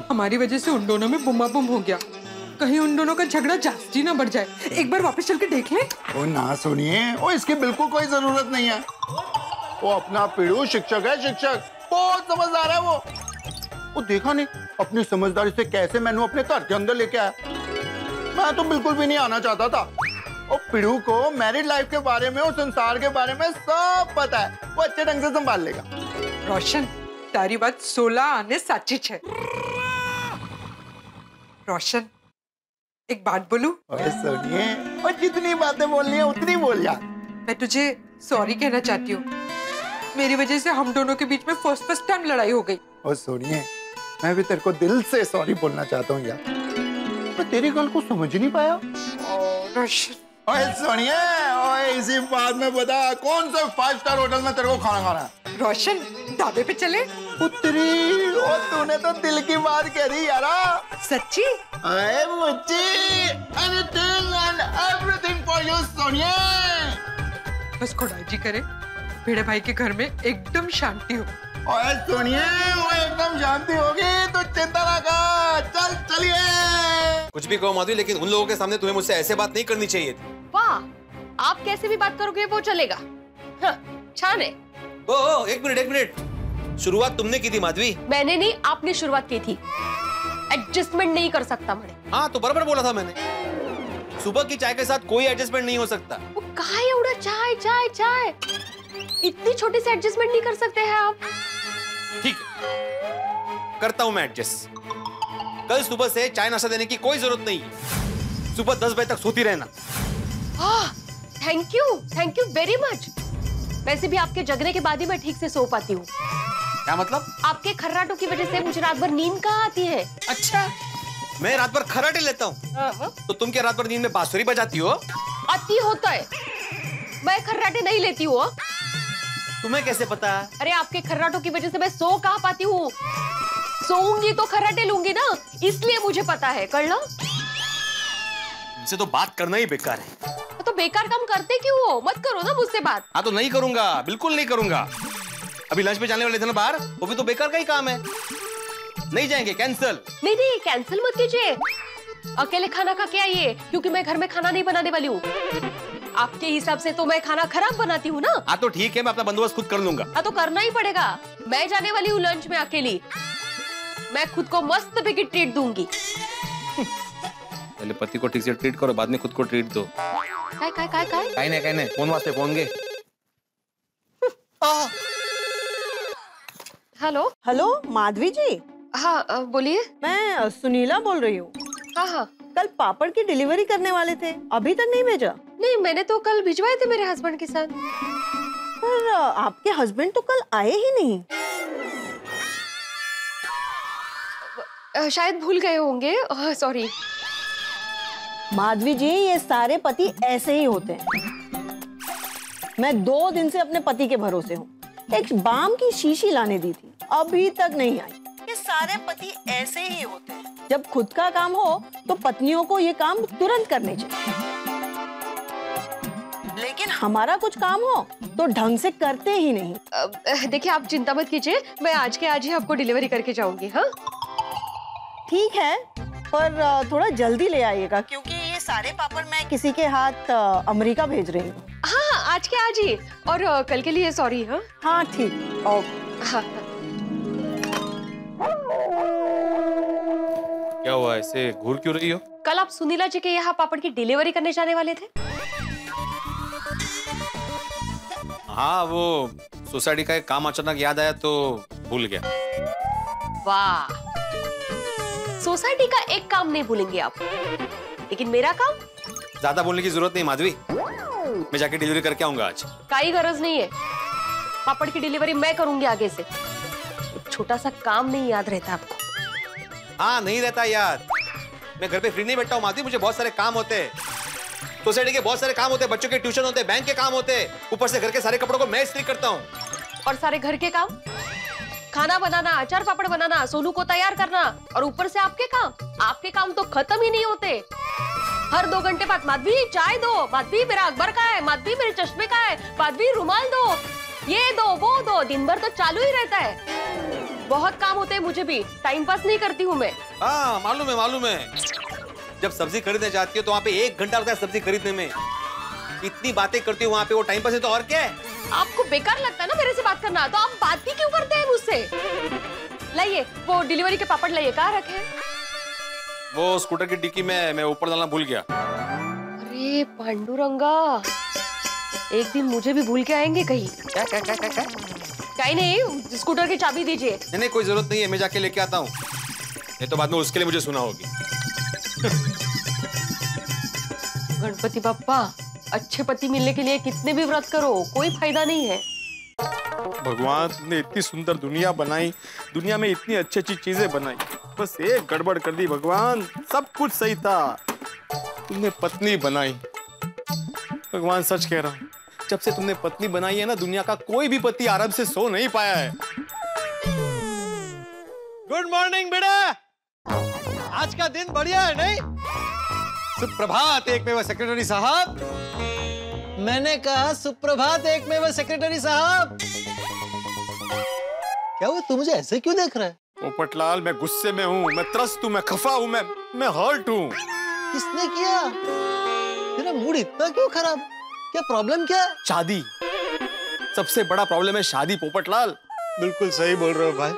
हमारी वजह से उन दोनों में बुमा बुम हो गया। कहीं उन दोनों का झगड़ा जास्ती ना बढ़ जाए। एक बार वापस चल के देख ले। ओ ना सुनिए, ओ इसकी बिल्कुल कोई जरूरत नहीं है। वो अपना पीड़ू शिक्षक है, शिक्षक। बहुत समझदार है वो देखा नहीं अपनी समझदारी से कैसे मैंने अपने घर के अंदर लेके आया। मैं तो बिल्कुल भी नहीं आना चाहता था। और पीड़ू को मैरिड लाइफ के बारे में और संसार के बारे में सब पता है। वो अच्छे ढंग से संभाल लेगा। रोशन, तारी बात 16 आने साची है। रोशन, एक बात बोलूं? सुनिए, और जितनी बातें बोलनी है उतनी बोल जा। मैं तुझे सॉरी कहना चाहती हूँ। मेरी वजह से हम दोनों के बीच में फर्स्ट टाइम लड़ाई हो गई। और सुनिए, मैं भी तेरे को दिल से सॉरी बोलना चाहता हूँ यार। मैं तेरी गल को समझ नहीं पाया। ओए सुनिए, ओए इसी बात में बता, कौन सा 5 स्टार होटल में तेरे को खाना खाना है? रोशन, ढाबे पे चले? पुत्री, और तूने तो दिल की बात कह दी यारा। सच्ची? अरे मुच्ची, anything and everything for you Sonia. बस खुदाई जी करे भिड़े भाई के घर में एकदम शांति हो। ओए सुनिए, वो एकदम शांति होगी तो चिंता ना कर। चल चलिए। कुछ भी कहो माधवी, लेकिन उन लोगों के सामने तुम्हें मुझसे ऐसे बात नहीं करनी चाहिए थी। वाह, आप कैसे भी बात करोगे वो चलेगा। हाँ, छान है। ओ, एक मिनट। शुरुआत तुमने की थी माधवी। मैंने नहीं, आपने शुरुआत की थी। एडजस्टमेंट नहीं कर सकता मैं। हाँ तो बराबर बोला था मैंने। सुबह की चाय के साथ कोई एडजस्टमेंट नहीं हो सकता। वो कहाँ है उड़ा चाय चाय चाय। इतनी छोटी सी एडजस्टमेंट नहीं कर सकते हैं आप? ठीक है, करता हूं मैं एडजस्ट। कल सुबह से चाय नाश्ता देने की कोई जरूरत नहीं है। सुबह 10 बजे तक सोती रहना। Thank you very much. वैसे भी आपके जगने के बाद ही मैं ठीक से सो पाती हूँ। क्या मतलब? आपके खर्राटों की वजह से मुझे रात भर नींद कहाँ आती है। अच्छा, मैं रात भर खर्राटे लेता हूँ तो तुम क्या रात भर नींद में बांसुरी बजाती हो? आती होता है, मैं खर्राटे नहीं लेती हूँ। तुम्हें कैसे पता? अरे आपके खर्राटों की वजह से मैं सो कहाँ पाती हूँ। सोऊंगी तो खर्राटे लूंगी ना, इसलिए मुझे पता है। कर लो। इनसे तो बात करना ही बेकार है। तो बेकार काम करते क्यों हो? मत करो ना मुझसे बात। हाँ तो नहीं करूंगा, बिल्कुल नहीं करूंगा। अभी लंच पे जाने वाले थे ना बाहर, वो भी तो बेकार का ही काम है। नहीं जाएंगे, कैंसिल। नहीं कैंसिल मत कीजिए। अकेले खाना खा के आइए, क्योंकि मैं घर में खाना नहीं बनाने वाली हूँ। आपके हिसाब से तो मैं खाना खराब बनाती हूँ ना। हाँ तो ठीक है, मैं अपना बंदोबस्त खुद कर लूंगा। हाँ तो करना ही पड़ेगा। मैं जाने वाली हूँ लंच में अकेली। मैं खुद को मस्त पैकी ट्रीट दूंगी। पहले पति को ठीक से ट्रीट करो, बाद में खुद को ट्रीट दो। काय नहीं, फोन वास्ते फोन गे। हेलो माधवी जी। हाँ बोलिए। मैं सुनीला बोल रही हूँ। हाँ, कल पापड़ की डिलीवरी करने वाले थे, अभी तक नहीं भेजा? नहीं, मैंने तो कल भिजवाए थे मेरे हस्बैंड के साथ। पर आपके हस्बैंड तो कल आए ही नहीं। शायद भूल गए होंगे, सॉरी। माधवी जी, ये सारे पति ऐसे ही होते हैं। मैं 2 दिन से अपने पति के भरोसे हूँ। एक बाम की शीशी लाने दी थी, अभी तक नहीं आई। ये सारे पति ऐसे ही होते हैं। जब खुद का काम हो तो पत्नियों को ये काम तुरंत करने चाहिए, लेकिन हमारा कुछ काम हो तो ढंग से करते ही नहीं। देखिए, आप चिंता मत कीजिए, मैं आज के आज ही आपको डिलीवरी करके जाऊंगी। हाँ ठीक है, पर थोड़ा जल्दी ले आइएगा, क्योंकि ये सारे पापड़ मैं किसी के हाथ अमेरिका भेज रही हूँ। हाँ, आज के आज ही। और कल के लिए सॉरी। हाँ ठीक, ओके। हाँ। क्या हुआ, ऐसे घूर क्यों रही हो? कल आप सुनीला जी के यहाँ पापड़ की डिलीवरी करने जाने वाले थे। हाँ, वो सोसाइटी का एक काम अचानक याद आया तो भूल गया। वाह, सोसाइटी का एक काम नहीं भूलेंगे आप, लेकिन मेरा काम? ज्यादा बोलने की जरूरत नहीं माधवी, मैं जाके डिलीवरी करके आऊंगा आज। कोई गरज नहीं है, पापड़ की डिलीवरी मैं करूंगी आगे से। छोटा सा काम नहीं याद रहता आपको? हाँ, नहीं रहता याद। मैं घर पे फ्री नहीं बैठता हूँ माधवी, मुझे बहुत सारे काम होते हैं, सोसाइटी के बहुत सारे काम होते हैं, बच्चों के ट्यूशन होते हैं, बैंक के काम होते हैं, ऊपर से घर के सारे कपड़ों को मैं इस्त्री करता हूँ। और सारे घर के काम, खाना बनाना, अचार पापड़ बनाना, सोनू को तैयार करना, और ऊपर से आपके काम तो खत्म ही नहीं होते। हर 2 घंटे बाद माधवी चाय दो, माधवी मेरा अखबार कहाँ है, माधवी मेरे चश्मे कहाँ है, माधवी रुमाल दो, ये दो वो दो, दिन भर तो चालू ही रहता है। बहुत काम होते हैं मुझे भी, टाइम पास नहीं करती हूँ मैं। हाँ मालूम है। जब सब्जी खरीदने जाती हो तो वहाँ पे 1 घंटा लगता है सब्जी खरीदने में, इतनी बातें करती हो वहाँ पे, वो टाइम पास है तो और क्या है? आपको बेकार लगता है ना मेरे से बात करना, तो आप बात भी क्यों करते हैं मुझसे? लाइए वो डिलीवरी के पापड़ लाइए, कहाँ रखे? वो स्कूटर की डिक्की में मैं ऊपर डालना भूल गया। अरे पांडुरंगा, एक दिन मुझे भी भूल के आएंगे कहीं। क्या नहीं, स्कूटर की चाबी दीजिए। नहीं कोई जरूरत नहीं है, मैं जाके लेके आता हूँ, ये तो बाद में उसके लिए मुझे सुना होगी। गणपति बप्पा, अच्छे पति मिलने के लिए कितने भी व्रत करो कोई फायदा नहीं है। भगवान ने इतनी सुंदर दुनिया बनाई, दुनिया में इतनी अच्छी अच्छी चीजें बनाई, बस एक गड़बड़ कर दी भगवान। सब कुछ सही था, तुमने पत्नी बनाई। भगवान सच कह रहा हूँ, जब से तुमने पत्नी बनाई है ना, दुनिया का कोई भी पति आराम से सो नहीं पाया है। गुड मॉर्निंग बेटा, आज का दिन बढ़िया है नहीं? सुप्रभात एकमेव सेक्रेटरी साहब। मैंने कहा सुप्रभात एकमेव सेक्रेटरी साहब। क्या हुआ, तू मुझे ऐसे क्यों देख रहा है? पोपटलाल, मैं गुस्से में हूँ, मैं त्रस्त हूँ, मैं खफा हूँ, मैं हर्ट हूँ। किसने किया? तेरा मूड इतना क्यों खराब? क्या प्रॉब्लम क्या है? शादी, सबसे बड़ा प्रॉब्लम है शादी पोपटलाल। बिल्कुल सही बोल रहे हो भाई,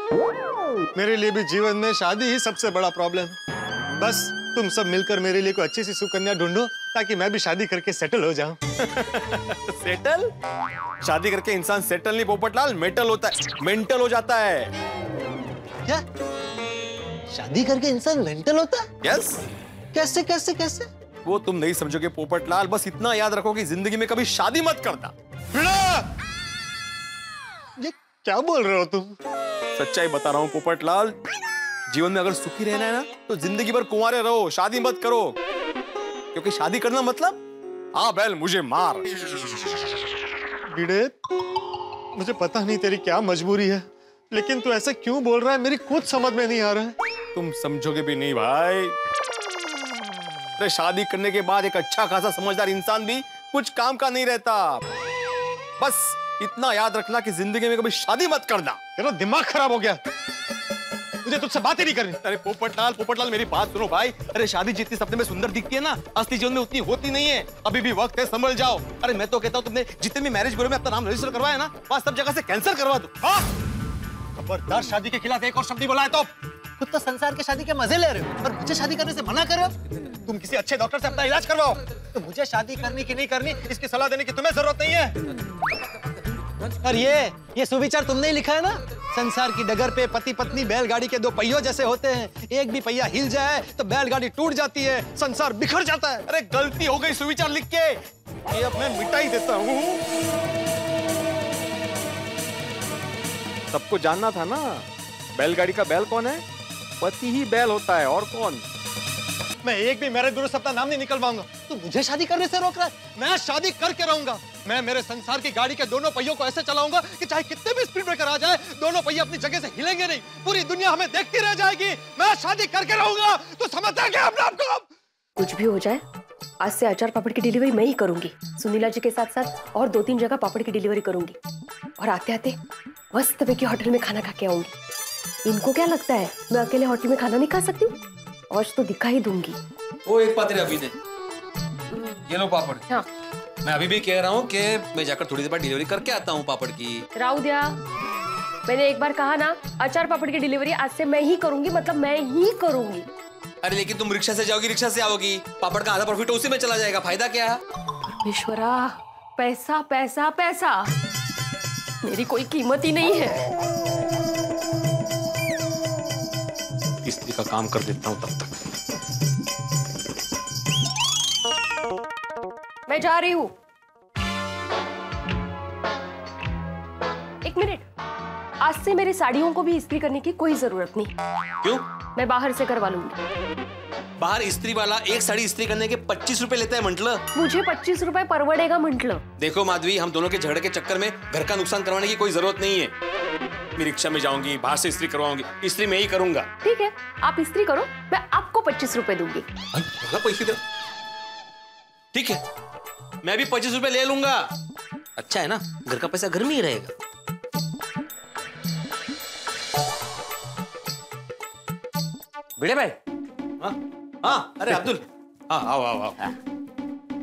मेरे लिए भी जीवन में शादी ही सबसे बड़ा प्रॉब्लम है। बस तुम सब मिलकर मेरे लिए कोई अच्छी सी सुकन्या ढूंढो, ताकि मैं भी शादी करके सेटल हो जाऊं। सेटल? शादी करके इंसान सेटल नहीं पोपटलाल, मेटल होता है, मेंटल हो जाता है। क्या? शादी करके इंसान मेंटल होता है? यस। कैसे कैसे कैसे? वो तुम नहीं समझोगे पोपटलाल, बस इतना याद रखो कि जिंदगी में कभी शादी मत करना। ये क्या बोल रहे हो तुम? सच्चाई बता रहा हूँ पोपटलाल, जीवन में अगर सुखी रहना है ना, तो जिंदगी भर कुंवारे रहो, शादी मत करो, क्योंकि शादी करना मतलब आ बैल मुझे मार। गिड़े, मुझे पता नहीं तेरी क्या मजबूरी है, लेकिन तू ऐसा क्यों बोल रहा है, मेरी कुछ समझ में नहीं आ रहा है। तुम समझोगे भी नहीं भाई। अरे शादी करने के बाद एक अच्छा खासा समझदार इंसान भी कुछ काम का नहीं रहता। बस इतना याद रखना कि जिंदगी में कभी शादी मत करना। तेरा दिमाग खराब हो गया, मुझे तुझसे बातें नहीं करनी। अरे पोपटलाल मेरी बात सुनो भाई। अरे शादी जितनी सपने में सुंदर दिखती है ना, असली जीवन में उतनी होती नहीं है। अभी भी वक्त है, संभल जाओ। अरे मैं तो कहता हूँ तुमने जितने भी मैरिज ब्यूरो में अपना नाम रजिस्टर करवाया ना, वहाँ सब जगह से कैंसिल करवा दो। खबरदार शादी के खिलाफ एक और शब्द बोला है तो खुद तो संसार के शादी के मजे ले रहे हो और मुझे शादी करने से मना कर रहे हो। तुम किसी अच्छे डॉक्टर से अपना इलाज करवाओ। तो मुझे शादी करनी कि नहीं करनी, इसकी सलाह देने की तुम्हें जरूरत नहीं है। और ये सुविचार तुमने ही लिखा है ना, संसार की डगर पे पति पत्नी बैलगाड़ी के 2 पहियों जैसे होते हैं, एक भी पहिया हिल जाए तो बैलगाड़ी टूट जाती है, संसार बिखर जाता है। अरे गलती हो गई सुविचार लिख के, ये अब मैं मिटा ही देता हूँ। सबको जानना था ना, बैलगाड़ी का बैल कौन है? पति ही बैल होता है, और कौन? मैं एक भी मैरिज ब्यूरो से अपना नाम नहीं निकलवाऊंगा। तू मुझे शादी करने से रोक रहा है? मैं शादी करके रहूंगा। मैं मेरे संसार की गाड़ी के 2 पहियों को ऐसे चलाऊंगा कि चाहे कितने भी स्पीड ब्रेकर आ जाए, 2 पहिए अपनी जगह से हिलेंगे नहीं। पूरी दुनिया हमें देखती रह जाएगी। मैं शादी करके रहूंगा। तू समझता है क्या अपने आप को? कुछ भी हो जाए, आज से अचार पापड़ की डिलीवरी मैं ही करूंगी। सुनीला जी के साथ साथ और 2-3 जगह पापड़ की डिलीवरी करूंगी, और आते आते मस्त पैकी होटल में खाना खा के आऊंगी। इनको क्या लगता है मैं अकेले होटल में खाना नहीं खा सकती हूँ? आज तो दिखा ही दूंगी। वो एक बात अभी ने, ये लो पापड़। हाँ। मैं अभी भी कह रहा हूँ कि मैं जाकर थोड़ी देर बाद डिलीवरी करके आता हूँ पापड़ की। राव दिया, मैंने एक बार कहा ना, अचार पापड़ की डिलीवरी आज से मैं ही करूंगी, मतलब मैं ही करूंगी। अरे लेकिन तुम रिक्शा से जाओगी, रिक्शा से आओगी, पापड़ का आधा प्रॉफिट उसी में चला जाएगा, फायदा क्या? परमेश्वरा, पैसा पैसा पैसा, मेरी कोई कीमत ही नहीं है। इस्त्री का काम कर देता हूँ तब तक। मैं जा रही हूँ। 1 मिनट, आज से मेरी साड़ियों को भी इस्त्री करने की कोई जरूरत नहीं। क्यों? मैं बाहर से करवा लूंगी। बाहर इस्त्री वाला एक साड़ी इस्त्री करने के 25 रुपए लेता है म्हटलं। मुझे 25 रुपए परवडेगा म्हटलं। देखो माधवी, हम दोनों के झगड़े के चक्कर में घर का नुकसान करवाने की कोई जरूरत नहीं है। मैं रिक्शा में जाऊंगी, बाहर से इस्त्री करवाऊंगी, इस्त्री मैं ही करूंगा। ठीक है, आप इस्त्री करो, मैं आपको 25 रुपए दूंगी। पैसे दे। ठीक है, मैं भी 25 रुपए ले लूंगा। अच्छा है ना, घर का पैसा घर में ही रहेगा। भिड़े भाई। हाँ, अरे अब्दुल, हाँ आओ आओ आओ।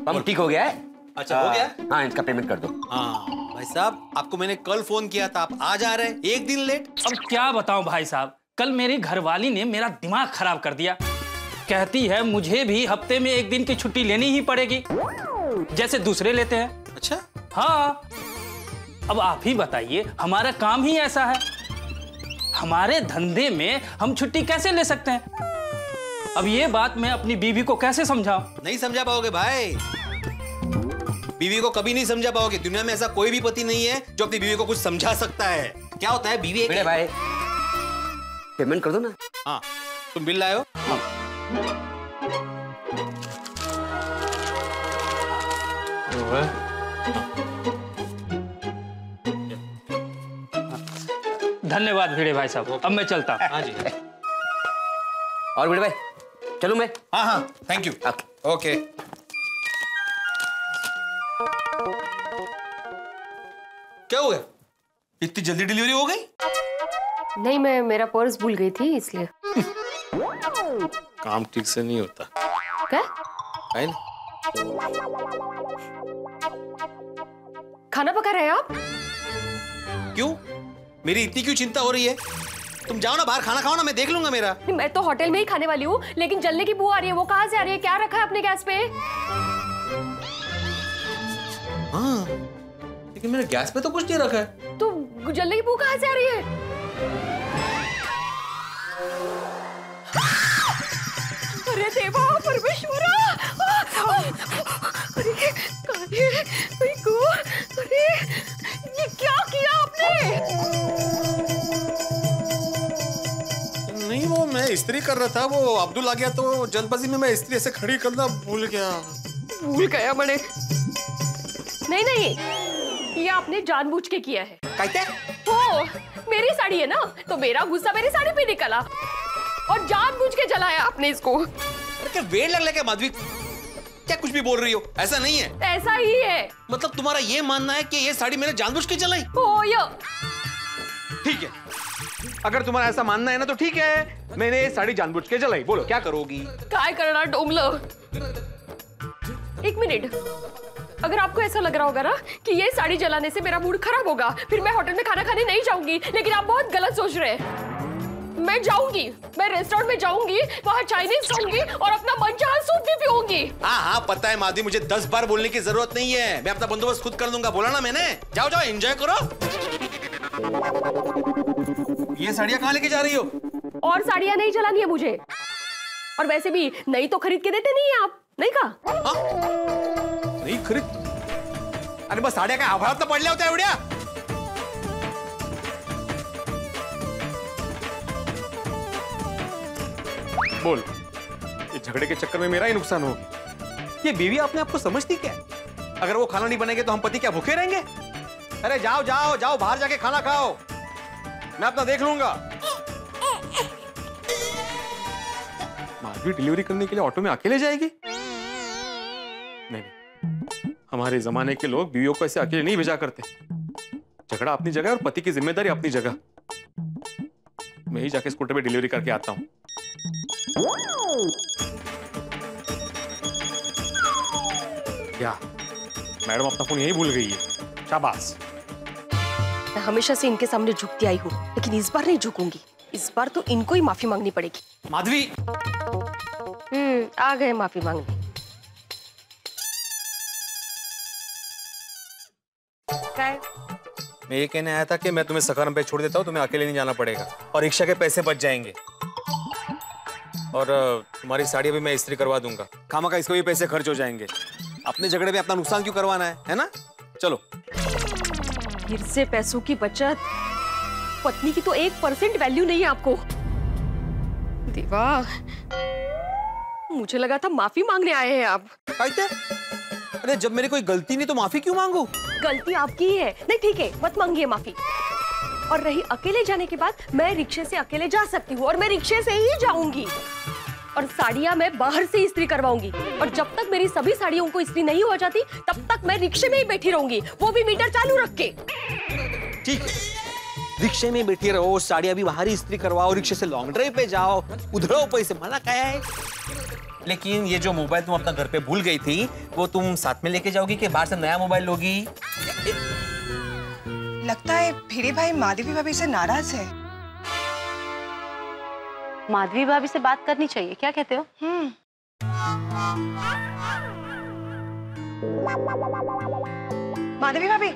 पंप ठीक हो गया है? अच्छा हो गया? हाँ, इसका पेमेंट कर दो। हाँ भाई साहब, आपको मैंने कल फोन किया था, आप आ जा रहे हैं, एक दिन लेट। अब क्या बताऊं भाई साहब, कल मेरी घरवाली ने मेरा दिमाग खराब कर दिया। कहती है मुझे भी हफ्ते में एक दिन की छुट्टी लेनी ही पड़ेगी, जैसे दूसरे लेते हैं। अच्छा? हाँ, अब आप ही बताइए, हमारा काम ही ऐसा है, हमारे धंधे में हम छुट्टी कैसे ले सकते हैं? अब ये बात मैं अपनी बीवी को कैसे समझाऊं? नहीं समझा पाओगे भाई, बीवी को कभी नहीं समझा पाओगे। दुनिया में ऐसा कोई भी पति नहीं है जो अपनी बीवी को कुछ समझा सकता है। क्या होता है, बीवी एक भाई पेमेंट कर दो ना। हाँ, तुम बिल लाए हो? हाँ। धन्यवाद भिड़े भाई साहब, अब मैं चलता हूँ। हाँ जी। और भिड़े भाई चलो मैं। हाँ हाँ, थैंक यू। ओके। क्या हो गया, इतनी जल्दी डिलीवरी हो गई? नहीं, मैं मेरा पर्स भूल गई थी इसलिए। काम ठीक से नहीं होता क्या? है ना? खाना पका रहे हैं आप? क्यों, मेरी इतनी क्यों चिंता हो रही है? तुम जाओ ना बाहर, खाना खाओ ना, मैं देख लूंगा मेरा। मैं तो होटल में ही खाने वाली हूँ, लेकिन जलने की बू आ रही है। वो कहाँ से आ रही है? क्या रखा है अपने गैस पे? हाँ, लेकिन मेरे गैस पे तो कुछ नहीं रखा है। तो जलने की बू कहाँ से आ रही है? अरे देवा, परमेश्वरा! अरे ये क्या किया आपने? नहीं, वो मैं इस्त्री कर रहा था, वो अब्दुल आ गया तो जल्दबाजी में मैं इस्त्री ऐसे खड़ी करना भूल गया। भूल गया मैंने? नहीं नहीं, ये आपने जानबूझ के किया है। कैसे? हो, मेरी साड़ी है ना, तो मेरा गुस्सा मेरी साड़ी पे निकला और जानबूझ के जलाया आपने इसको। अरे वेड़ लग क्या माधवी, क्या कुछ भी बोल रही हो? ऐसा नहीं है। ऐसा ही है। मतलब तुम्हारा ये मानना है कि ये साड़ी मैंने जानबूझ के जलाई? ठीक है, अगर तुम्हारा ऐसा मानना है ना तो ठीक है, मैंने ये साड़ी जानबूझ के जलाई। बोलो क्या करोगी? काय करना डोमलो। एक मिनट, अगर आपको ऐसा लग रहा होगा ना कि ये साड़ी जलाने से मेरा मूड खराब होगा, फिर मैं होटल में खाना खाने नहीं जाऊंगी, लेकिन आप बहुत गलत सोच रहे हैं। मैं जाऊंगी, मैं रेस्टोरेंट में जाऊंगी, वहाँ चाइनीज खाऊंगी और अपना मनचाहा सूप भी पीऊंगी। हाँ हाँ पता है माधवी, मुझे 10 बार बोलने की जरूरत नहीं है, मैं अपना बंदोबस्त खुद कर लूंगा। बोला ना मैंने। जाओ जाओ, एंजॉय करो। ये साड़ियाँ कहाँ लेके जा रही हो? और साड़ियाँ नहीं जलानी है मुझे, और वैसे भी नई तो खरीद के देते नहीं है आप, नहीं कहा? नहीं खरीद? अरे बस साड़ियाँ का आभार तो पडल्या होत्या एवढ्या? बोल, ये झगड़े के चक्कर में मेरा ही नुकसान हो गया। ये बीवी अपने आप को समझती क्या है? अगर वो खाना नहीं बनेंगे तो हम पति क्या भूखे रहेंगे? अरे जाओ जाओ जाओ, बाहर जाके खाना खाओ, मैं अपना देख लूंगा। माधवी डिलीवरी करने के लिए ऑटो में अकेले जाएगी? नहीं, हमारे जमाने के लोग बीवियों को ऐसे अकेले नहीं भेजा करते। झगड़ा अपनी जगह और पति की जिम्मेदारी अपनी जगह। मैं ही जाके स्कूटर पे डिलीवरी करके आता हूं। क्या मैडम अपना फोन यही भूल गई है? शाबाश। मैं हमेशा से इनके सामने झुकती आई हूँ, लेकिन इस बार नहीं झुकूंगी। इस बार तो इनको ही माफी मांगनी पड़ेगी। माधवी, आ गए माफी मांगने। मैं ये कहने आया था कि मैं तुम्हें सखारम पे छोड़ देता हूँ, तुम्हें अकेले नहीं जाना पड़ेगा और रिक्शा के पैसे बच जाएंगे। और तुम्हारी साड़ी भी मैं इस्त्री करवा दूंगा। खामा का इसको भी पैसे खर्च हो जाएंगे। अपने झगड़े में अपना नुकसान क्यों करवाना है ना? चलो। फिर से पैसों की बचत। पत्नी की तो 1% वैल्यू नहीं है आपको। देवा, मुझे लगा था माफी मांगने आए हैं आप। अरे जब मेरी कोई गलती नहीं तो माफी क्यों मांगू? गलती आपकी ही है। नहीं ठीक है, मत मांगिए माफी। और रही अकेले जाने की बात, मैं रिक्शे से अकेले जा सकती हूँ और मैं रिक्शे से ही जाऊंगी। और साड़ियाँ मैं बाहर से इस्त्री करवाऊंगी। और जब तक मेरी सभी साड़ियों को इस्त्री नहीं हो जाती तब तक मैं रिक्शे में ही बैठी रहूंगी, वो भी मीटर चालू रख के। ठीक है, रिक्शे में बैठी रहो, साड़ियाँ भी बाहर ही इस्त्री करवाओ, रिक्शे से लॉन्ग ड्राइव पे जाओ, उधरो पैसे मना क्या है। लेकिन ये जो मोबाइल तुम अपना घर पे भूल गई थी वो तुम साथ में लेके जाओगी कि बाहर से नया मोबाइल लोगी? लगता है भिड़े भाई माधवी भाभी से नाराज है। माधवी भाभी से बात करनी चाहिए, क्या कहते हो? माधवी भाभी।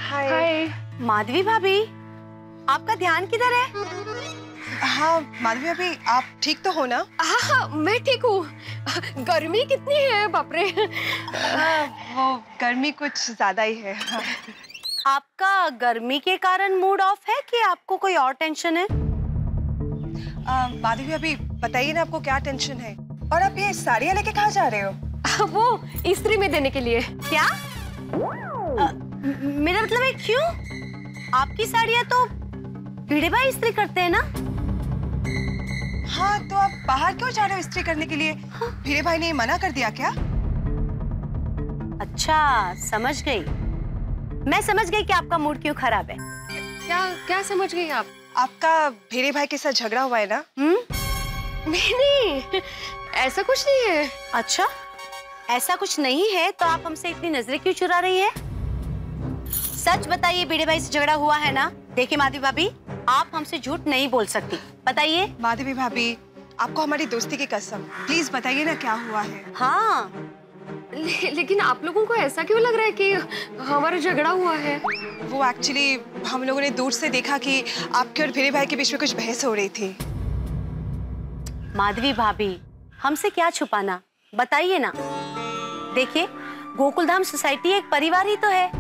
हाय माधवी भाभी, आपका ध्यान किधर है? हाँ माधवी भाभी, आप ठीक तो हो ना? हाँ मैं ठीक हूँ। गर्मी कितनी है बाप रे। वो गर्मी कुछ ज्यादा ही है। आपका गर्मी के कारण मूड ऑफ है कि आपको कोई और टेंशन है? माधवी भाभी बताइए ना, आपको क्या टेंशन है? और आप ये साड़ियाँ लेके कहाँ जा रहे हो? वो इस्त्री में देने के लिए। क्या? मेरा मतलब है क्यों? आपकी साड़ियाँ तो भिड़े भाई इस्त्री करते हैं ना? हाँ तो आप बाहर क्यों जा रहे हो इस्त्री करने के लिए? भिड़े भाई ने मना कर दिया क्या? अच्छा समझ गई, मैं समझ गई कि आपका मूड क्यों खराब है। क्या समझ गई आप? आपका भिड़े भाई के साथ झगड़ा हुआ है ना? नहीं, ऐसा कुछ नहीं है। अच्छा ऐसा कुछ नहीं है तो आप हमसे इतनी नजरें क्यों चुरा रही है? सच बताइए, भिड़े भाई से झगड़ा हुआ है ना? देखिए माधवी भाभी, आप हमसे झूठ नहीं बोल सकती, बताइए। माधवी भाभी, आपको हमारी दोस्ती की कसम, प्लीज बताइए ना क्या हुआ है। हाँ लेकिन आप लोगों को ऐसा क्यों लग रहा है कि हमारा झगड़ा हुआ है? वो एक्चुअली हम लोगों ने दूर से देखा कि आपके और भिड़े भाई के बीच में कुछ बहस हो रही थी। माधवी भाभी, हमसे क्या छुपाना, बताइए ना। देखिए गोकुलधाम सोसाइटी एक परिवार ही तो है।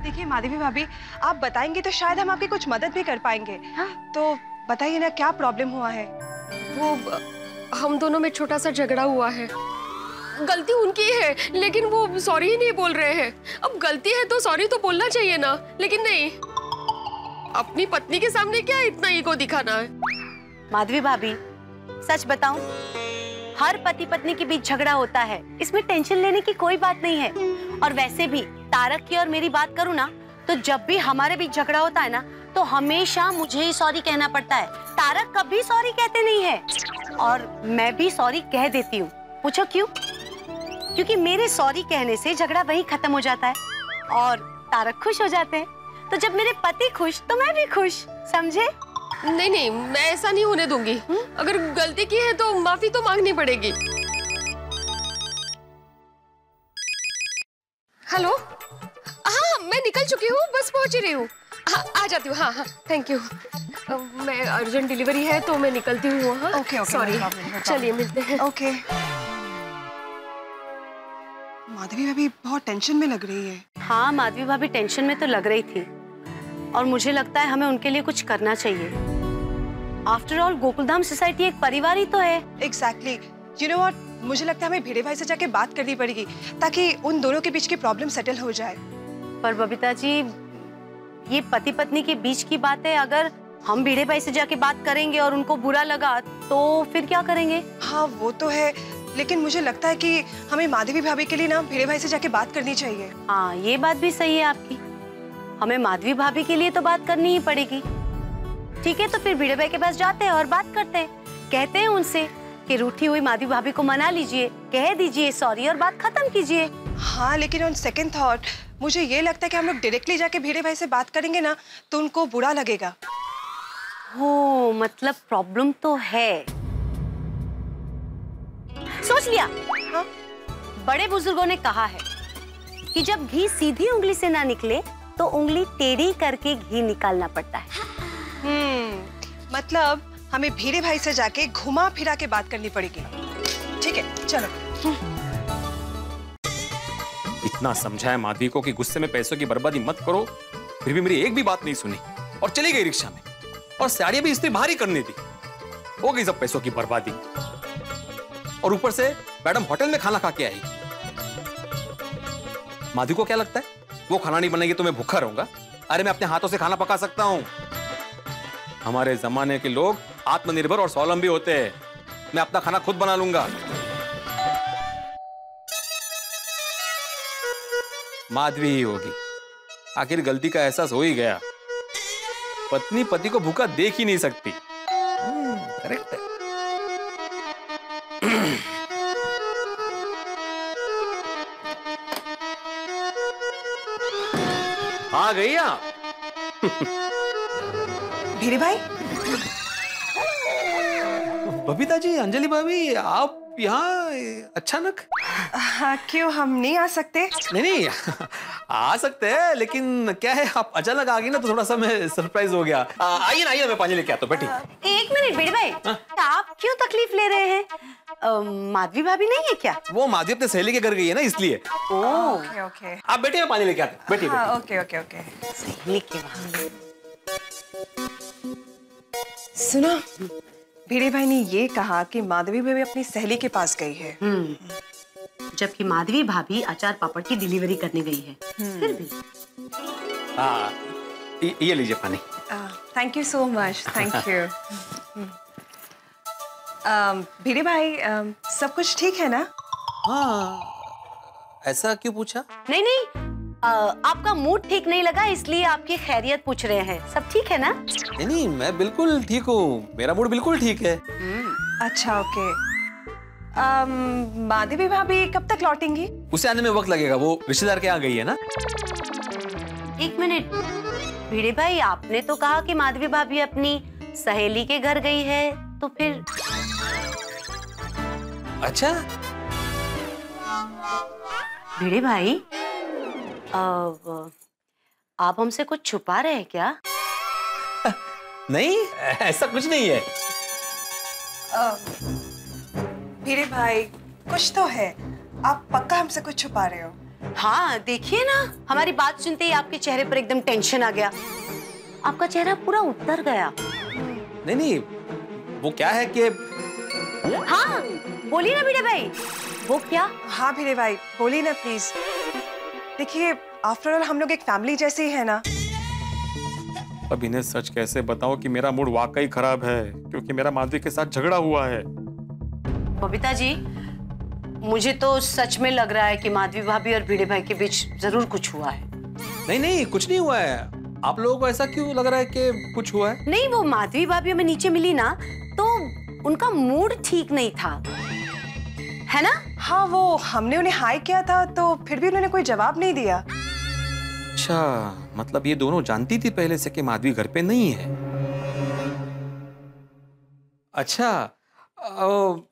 देखिए माधवी भाभी, आप बताएंगे तो शायद हम आपकी कुछ मदद भी कर पाएंगे। तो बताइए ना क्या प्रॉब्लम हुआ है? वो हम दोनों में छोटा सा झगड़ा हुआ है। गलती उनकी है लेकिन वो सॉरी ही नहीं बोल रहे हैं। अब गलती है तो सॉरी तो बोलना चाहिए ना, लेकिन नहीं, अपनी पत्नी के सामने क्या इतना ईगो दिखाना है। माधवी भाभी सच बताऊं, हर पति पत्नी के बीच झगड़ा होता है, इसमें टेंशन लेने की कोई बात नहीं है। और वैसे भी तारक की और मेरी बात करूं ना, तो जब भी हमारे बीच झगड़ा होता है ना तो हमेशा मुझे ही सॉरी कहना पड़ता है। तारक कभी सॉरी कहते नहीं है और मैं भी सॉरी कह देती हूँ। पूछो क्यों? क्योंकि मेरे सॉरी कहने से झगड़ा वहीं खत्म हो जाता है और तारक खुश हो जाते हैं। तो जब मेरे पति खुश तो मैं भी खुश, समझे? नहीं, मैं ऐसा नहीं होने दूंगी। अगर गलती की है तो माफी तो मांगनी पड़ेगी। हेलो, हाँ मैं निकल चुकी हूँ, बस पहुंच ही रही हूँ। आ जाती हूँ। हाँ थैंक यू। मैं अर्जेंट डिलीवरी है तो मैं निकलती हूँ। ओके सॉरी, चलिए मिलते हैं। ओके। माधवी भाभी बहुत टेंशन में लग रही है। हाँ माधवी भाभी टेंशन में तो लग रही थी और मुझे लगता है हमें उनके लिए कुछ करना चाहिए। आफ्टर ऑल गोकुलधाम सोसाइटी एक परिवार ही तो है। एग्जैक्टली। यू नो व्हाट, मुझे लगता है हमें भिड़े भाई से जाके बात करनी पड़ेगी ताकि उन दोनों के बीच की प्रॉब्लम सेटल हो जाए। पर बबीता जी, ये पति पत्नी के बीच की बात है, अगर हम भिड़े भाई से जाके बात करेंगे और उनको बुरा लगा तो फिर क्या करेंगे? हाँ वो तो है, लेकिन मुझे लगता है कि हमें माधवी भाभी के लिए ना भिड़े भाई से जाके बात करनी चाहिए। हाँ ये बात भी सही है आपकी, हमें माधवी भाभी के लिए तो बात करनी ही पड़ेगी। ठीक है, तो फिर भिड़े भाई के पास जाते हैं और बात करते हैं, कहते हैं उनसे कि रूठी हुई माधवी भाभी को मना लीजिए, कह दीजिए सॉरी और बात खत्म कीजिए। हाँ लेकिन ऑन सेकंड थॉट मुझे ये लगता है कि हम लोग डायरेक्टली जाके भिड़े भाई से बात करेंगे ना तो उनको बुरा लगेगा। हो, मतलब प्रॉब्लम तो है। सोच लिया। हाँ? बड़े बुजुर्गों ने कहा है कि जब घी सीधी उंगली से ना निकले तो उंगली टेढ़ी करके घी निकालना पड़ता है। मतलब हमें भिड़े भाई से जाके घुमा फिरा के बात करनी पड़ेगी। ठीक है चलो। इतना समझाया माधवी को कि गुस्से में पैसों की बर्बादी मत करो, फिर भी मेरी एक भी बात नहीं सुनी और चली गई रिक्शा में, और साड़ियां भी इस्त्री बाहर ही करनी थी। हो गई सब पैसों की बर्बादी। और ऊपर से मैडम होटल में खाना खा के आई। माधवी को क्या लगता है वो खाना नहीं बनेगी तो मैं भूखा रहूंगा? अरे मैं अपने हाथों से खाना पका सकता हूं। हमारे जमाने के लोग आत्मनिर्भर और स्वावलंबी होते हैं। मैं अपना खाना खुद बना लूंगा। माधवी ही होगी। आखिर गलती का एहसास हो ही गया। पत्नी पति को भूखा देख ही नहीं सकती। करेक्ट है। आ गई आप। भीरे भाई। बबीता जी, अंजलि भाभी, आप यहाँ अचानक? हाँ, क्यों हम नहीं आ सकते? नहीं आ सकते हैं, लेकिन क्या है आप अचानक आ गई ना तो थोड़ा सा मैं सरप्राइज हो गया। आइए ना, आइए, मैं पानी लेके आता हूँ। बैठिए। एक मिनट भीड़े भाई, आप क्यों तकलीफ ले रहे हैं? माधवी भाभी नहीं है क्या? वो माधवी अपने सहेली के घर गई है ना, इसलिए। Okay okay. आप बैठिए, मैं पानी लेके आता हूँ। बैठिए। हाँ, ओके ओके ओके। सहेली के वहाँ। सुनो, भीड़े भाई ने ये कहा कि माधवी भाभी अपनी सहेली के पास गई है। जबकि माधवी भाभी अचार पापड़ की डिलीवरी करने गई है। फिर भी। हाँ, ये लीजिए पानी। Thank you so much, thank you. भीड़े भाई, सब कुछ ठीक है ना? हाँ, ऐसा क्यों पूछा? नहीं नहीं, आपका मूड ठीक नहीं लगा इसलिए आपकी खैरियत पूछ रहे हैं। सब ठीक है ना? नहीं, मैं बिल्कुल ठीक हूँ। मेरा मूड बिल्कुल ठीक है। अच्छा, ओके। माधवी भाभी कब तक लौटेंगी? उसे आने में वक्त लगेगा। वो रिश्तेदार के यहाँ गई है ना। एक मिनट भीड़े भाई, आपने तो कहा कि माधवी भाभी अपनी सहेली के घर गई है, तो फिर? अच्छा भीड़े भाई, आप हमसे कुछ छुपा रहे हैं क्या? नहीं, ऐसा कुछ नहीं है। भीड़े भाई, कुछ तो है। आप पक्का हमसे कुछ छुपा रहे हो? हाँ, देखिए ना, हमारी बात सुनते ही आपके चेहरे पर एकदम टेंशन आ गया। आपका चेहरा पूरा उतर गया। नहीं नहीं, वो क्या है कि हाँ, बोलिए ना भीड़े भाई। वो क्या? हाँ भीड़े भाई, बोलिए ना प्लीज। देखिए, आफ्टर ऑल हम लोग एक फैमिली जैसे ही है ना। अब इन्हें सच कैसे बताओ कि मेरा मूड वाकई खराब है, क्योंकि मेरा माधवी के साथ झगड़ा हुआ है। बबीता जी, मुझे तो सच में लग रहा है कि माधवी भाभी और भीड़े भाई के बीच जरूर कुछ हुआ है। नहीं नहीं, कुछ नहीं हुआ है। आप लोगों को ऐसा क्यों लग रहा है कि कुछ हुआ है? नहीं, वो माधवी भाभी हमें नीचे मिली ना, तो उनका मूड ठीक नहीं था, है ना? हाँ, वो हमने उन्हें हाय किया था तो फिर भी उन्होंने कोई जवाब नहीं दिया। अच्छा, मतलब ये दोनों जानती थी पहले से कि माधवी घर पे नहीं है। अच्छा,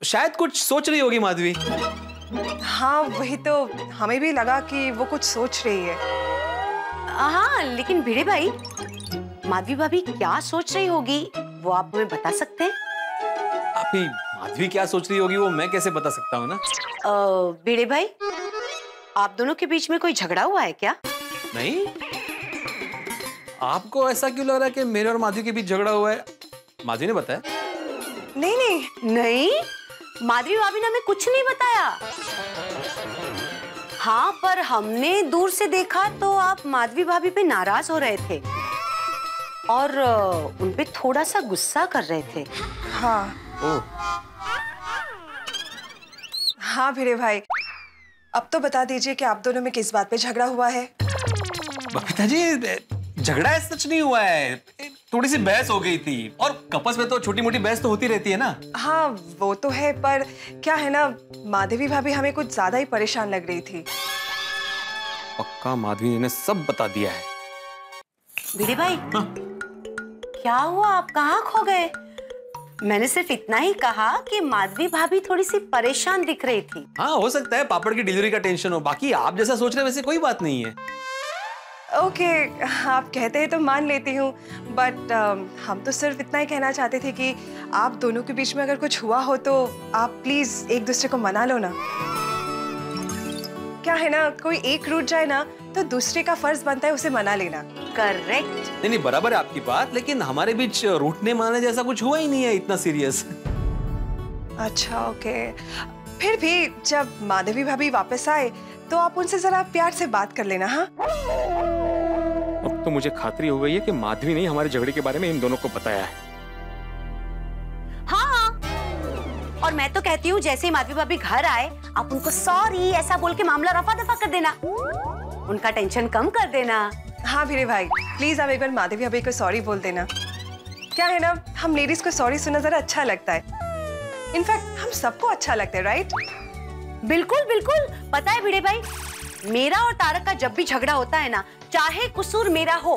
शायद कुछ सोच रही होगी माधवी। हाँ, वही तो हमें भी लगा कि वो कुछ सोच रही है। हाँ, लेकिन भीड़े भाई, माधवी भाभी क्या सोच रही होगी वो आप हमें बता सकते हैं? अभी माधवी क्या सोच रही होगी वो मैं कैसे बता सकता हूँ ना। भीड़े भाई, आप दोनों के बीच में कोई झगड़ा हुआ है क्या? नहीं, आपको ऐसा क्यों लग रहा है कि मेरे और माधवी के बीच झगड़ा हुआ है? माधवी ने बताया? नहीं नहीं नहीं, माधवी भाभी ने हमें कुछ नहीं बताया। हाँ, पर हमने दूर से देखा तो आप माधवी भाभी पे नाराज हो रहे थे और उन पे थोड़ा सा गुस्सा कर रहे थे। हाँ। हाँ भीड़े भाई, अब तो बता दीजिए कि आप दोनों में किस बात पे झगड़ा हुआ है? बबीता जी, झगड़ा है सच नहीं हुआ है। थोड़ी सी बहस हो गई थी, और कपल्स में तो छोटी मोटी बहस तो होती रहती है ना। हाँ, वो तो है, पर क्या है ना, माधवी भाभी हमें कुछ ज्यादा ही परेशान लग रही थी। पक्का माधवी ने सब बता दिया है। भीड़े भाई, क्या हुआ? आप कहाँ खो गए? मैंने सिर्फ इतना ही कहा कि माधवी भाभी थोड़ी सी परेशान दिख रही थी। हाँ, हो सकता है पापड़ की डिलीवरी का टेंशन हो। बाकी आप जैसा सोच रहे हैं वैसे कोई बात नहीं है। ओके, आप कहते हैं तो मान लेती हूँ, बट हम तो सिर्फ इतना ही कहना चाहते थे कि आप दोनों के बीच में अगर कुछ हुआ हो तो आप प्लीज एक दूसरे को मना लो ना। क्या है ना, कोई एक रूठ जाए ना तो दूसरे का फर्ज बनता है उसे मना लेना। करेक्ट। नहीं नहीं, बराबर है आपकी बात, लेकिन हमारे बीच रूठने मारने जैसा कुछ हुआ ही नहीं है इतना सीरियस। अच्छा, ओके। फिर भी जब माधवी भाभी वापस आए तो आप उनसे जरा प्यार से बात कर लेना। हाँ, अब तो मुझे खातरी हो गई है कि माधवी ने हमारे झगड़े के बारे में इन दोनों को बताया है। हाँ, और मैं तो कहती हूँ जैसे ही माधवी भाभी घर आए आप उनको सॉरी ऐसा बोल के मामला रफा दफा कर देना, उनका टेंशन कम कर देना। हाँ भिड़े भाई, प्लीज आप एक बार माधवी भाभी को सॉरी बोल देना। क्या है ना, हम लेडीज को सॉरी सुनना जरा अच्छा लगता है। इनफैक्ट हम सबको अच्छा लगता है, राइट? बिल्कुल बिल्कुल। पता है भिड़े भाई, मेरा और तारक का जब भी झगड़ा होता है ना, चाहे कसूर मेरा हो,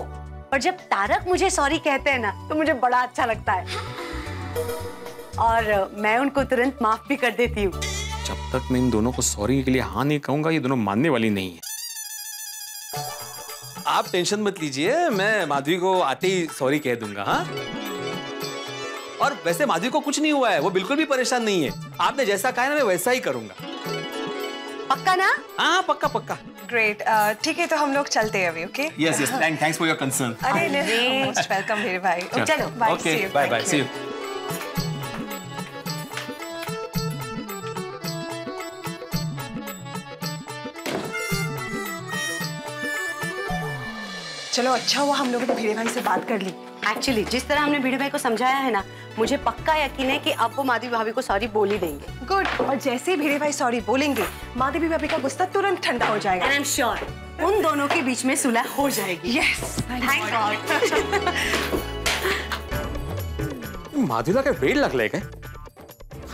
पर जब तारक मुझे सॉरी कहते हैं ना तो मुझे बड़ा अच्छा लगता है और मैं उनको तुरंत माफ भी कर देती हूँ। जब तक मैं इन दोनों को सॉरी के लिए हाँ नहीं कहूंगा, ये दोनों मानने वाली नहीं है। आप टेंशन मत लीजिए, मैं माधवी को आते ही सॉरी कह दूंगा। हाँ, और वैसे माधवी को कुछ नहीं हुआ है, वो बिल्कुल भी परेशान नहीं है। आपने जैसा कहा है ना, मैं वैसा ही करूंगा। पक्का ना? हाँ पक्का पक्का। ग्रेट, ठीक है तो हम लोग चलते हैं अभी। Okay? Yes yes, thanks for your concern. अरे मोस्ट वेलकम भिड़े भाई। चलो bye, okay bye bye, see you. चलो अच्छा हुआ हम लोगों ने भिड़े भाई से बात कर ली। एक्चुअली जिस तरह हमने भिड़े भाई को समझाया है ना, मुझे पक्का यकीन है कि अब वो माधवी भाभी को सॉरी बोल ही देंगे। गुड, और जैसे ही भिड़े भाई सॉरी बोलेंगे माधवी भाभी का गुस्सा तुरंत ठंडा हो जाएगा। एंड आई एम श्योर उन दोनों के बीच में सुलह हो जाएगी। Yes, thank God. माधुरा का 1.5 लाख लेके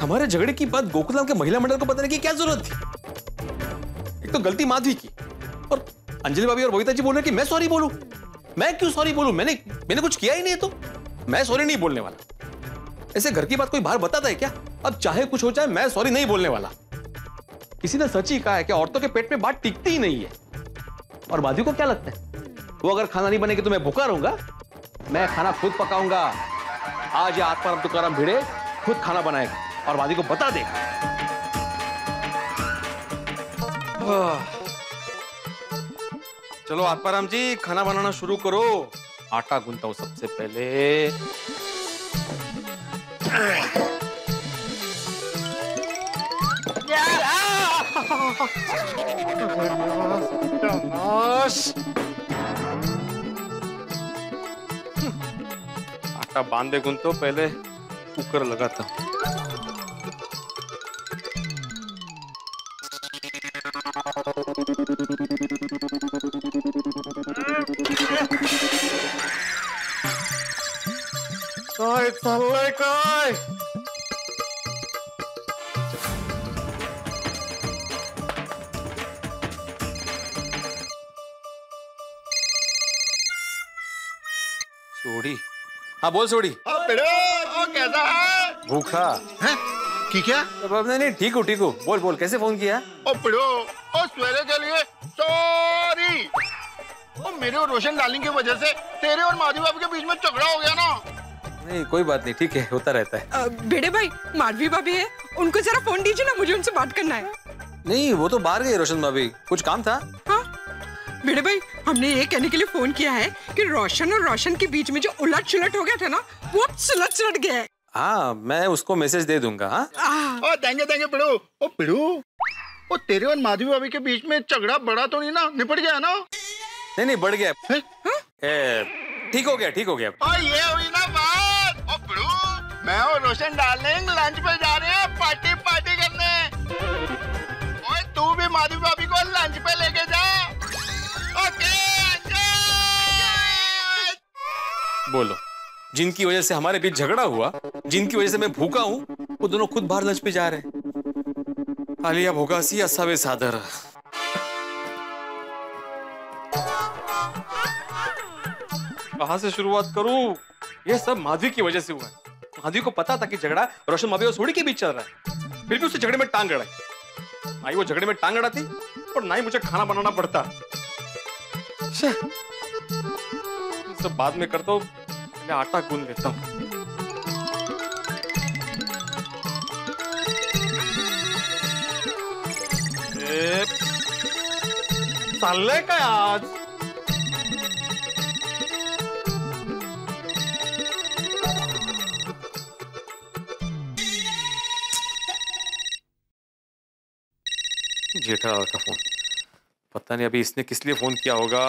हमारे झगड़े की बात गोकुलधाम के महिला मंडल को बताने की क्या जरूरत थी? एक तो गलती माधवी की, और अंजलि भाभी और बबीता जी बोल रहे कि मैं सॉरी बोलूं। मैं क्यों सॉरी बोलूं? मैंने कुछ किया ही नहीं है, तो मैं सॉरी नहीं बोलने वाला। ऐसे घर की बात कोई बाहर बताता है क्या? अब चाहे कुछ हो जाए, मैं सॉरी नहीं बोलने वाला। किसी ने सच ही कहा है कि औरतों के पेट में बात टिकती ही नहीं है। और माधवी को क्या लगता है, वो अगर खाना नहीं बनेगी तो मैं भूखा रहूंगा? मैं खाना खुद पकाऊंगा। आज या आत्माराम तुकाराम भिड़े खुद खाना बनाएगा और माधवी को बता देगा। चलो आत्माराम जी, खाना बनाना शुरू करो। आटा गूंथता हूं सबसे पहले। आटा बांधे गूंथो, पहले कुकर लगाता हूं। काय चाललंय काय? सोडी, हाँ बोल सोडी। कैसा है? भूखा है? की क्या? नहीं, ठीक हूँ। बोल बोल, कैसे फोन किया? ओ पिड़ो, ओ सवेरे के लिए सॉरी। ओ मेरे और रोशन डार्लिंग की वजह से तेरे और माधवी भाभी के बीच में झगड़ा हो गया ना। नहीं कोई बात नहीं, ठीक है, होता रहता है। भिड़े भाई, माधवी भाभी है, उनको जरा फोन दीजिए ना, मुझे उनसे बात करना है। नहीं, वो तो बाहर गए रोशन भाभी, कुछ काम था। हाँ भिड़े भाई, हमने ये कहने के लिए फोन किया है कि रोशन और रोशन के बीच में जो उलट सुलट हो गया था ना, वो अब सुलट गया है। हाँ, मैं उसको मैसेज दे दूंगा। हाँ ओ देंगे पिड़ो। ओ पिड़ो, ओ तेरे और माधवी भाभी के बीच में झगड़ा बड़ा तो नहीं ना, निपट गया ना? नहीं बढ़ गया। ठीक हो गया। ओ ये हुई ना बात। ओ पिड़ो, मैं और रोशन डार्लिंग लंच पे जा रहे हैं पार्टी करने। ओए तू भी माधवी भाभी को लंच पे लेके जा। ओके। बोलो, जिनकी वजह से हमारे बीच झगड़ा हुआ, जिनकी वजह से मैं भूखा हूँ, वो दोनों खुद बाहर लंच पे जा रहे हैं। आलिया भोगासी असावे सादर। कहां से शुरुआत करूं? ये सब माधवी की वजह से हुआ है। माधवी को पता था कि झगड़ा रोशन भाभी और सोडी के बीच चल रहा है, फिर भी उसे झगड़े में टांग अड़ाई। ना ही वो झगड़े में टांग अड़ाती और ना ही मुझे खाना बनाना पड़ता। सब बाद में करता हूँ, मैं आटा गूंद लेता हूँ। चाललंय काय आज? जेठालाल का फोन। पता नहीं अभी इसने किस लिए फोन किया होगा।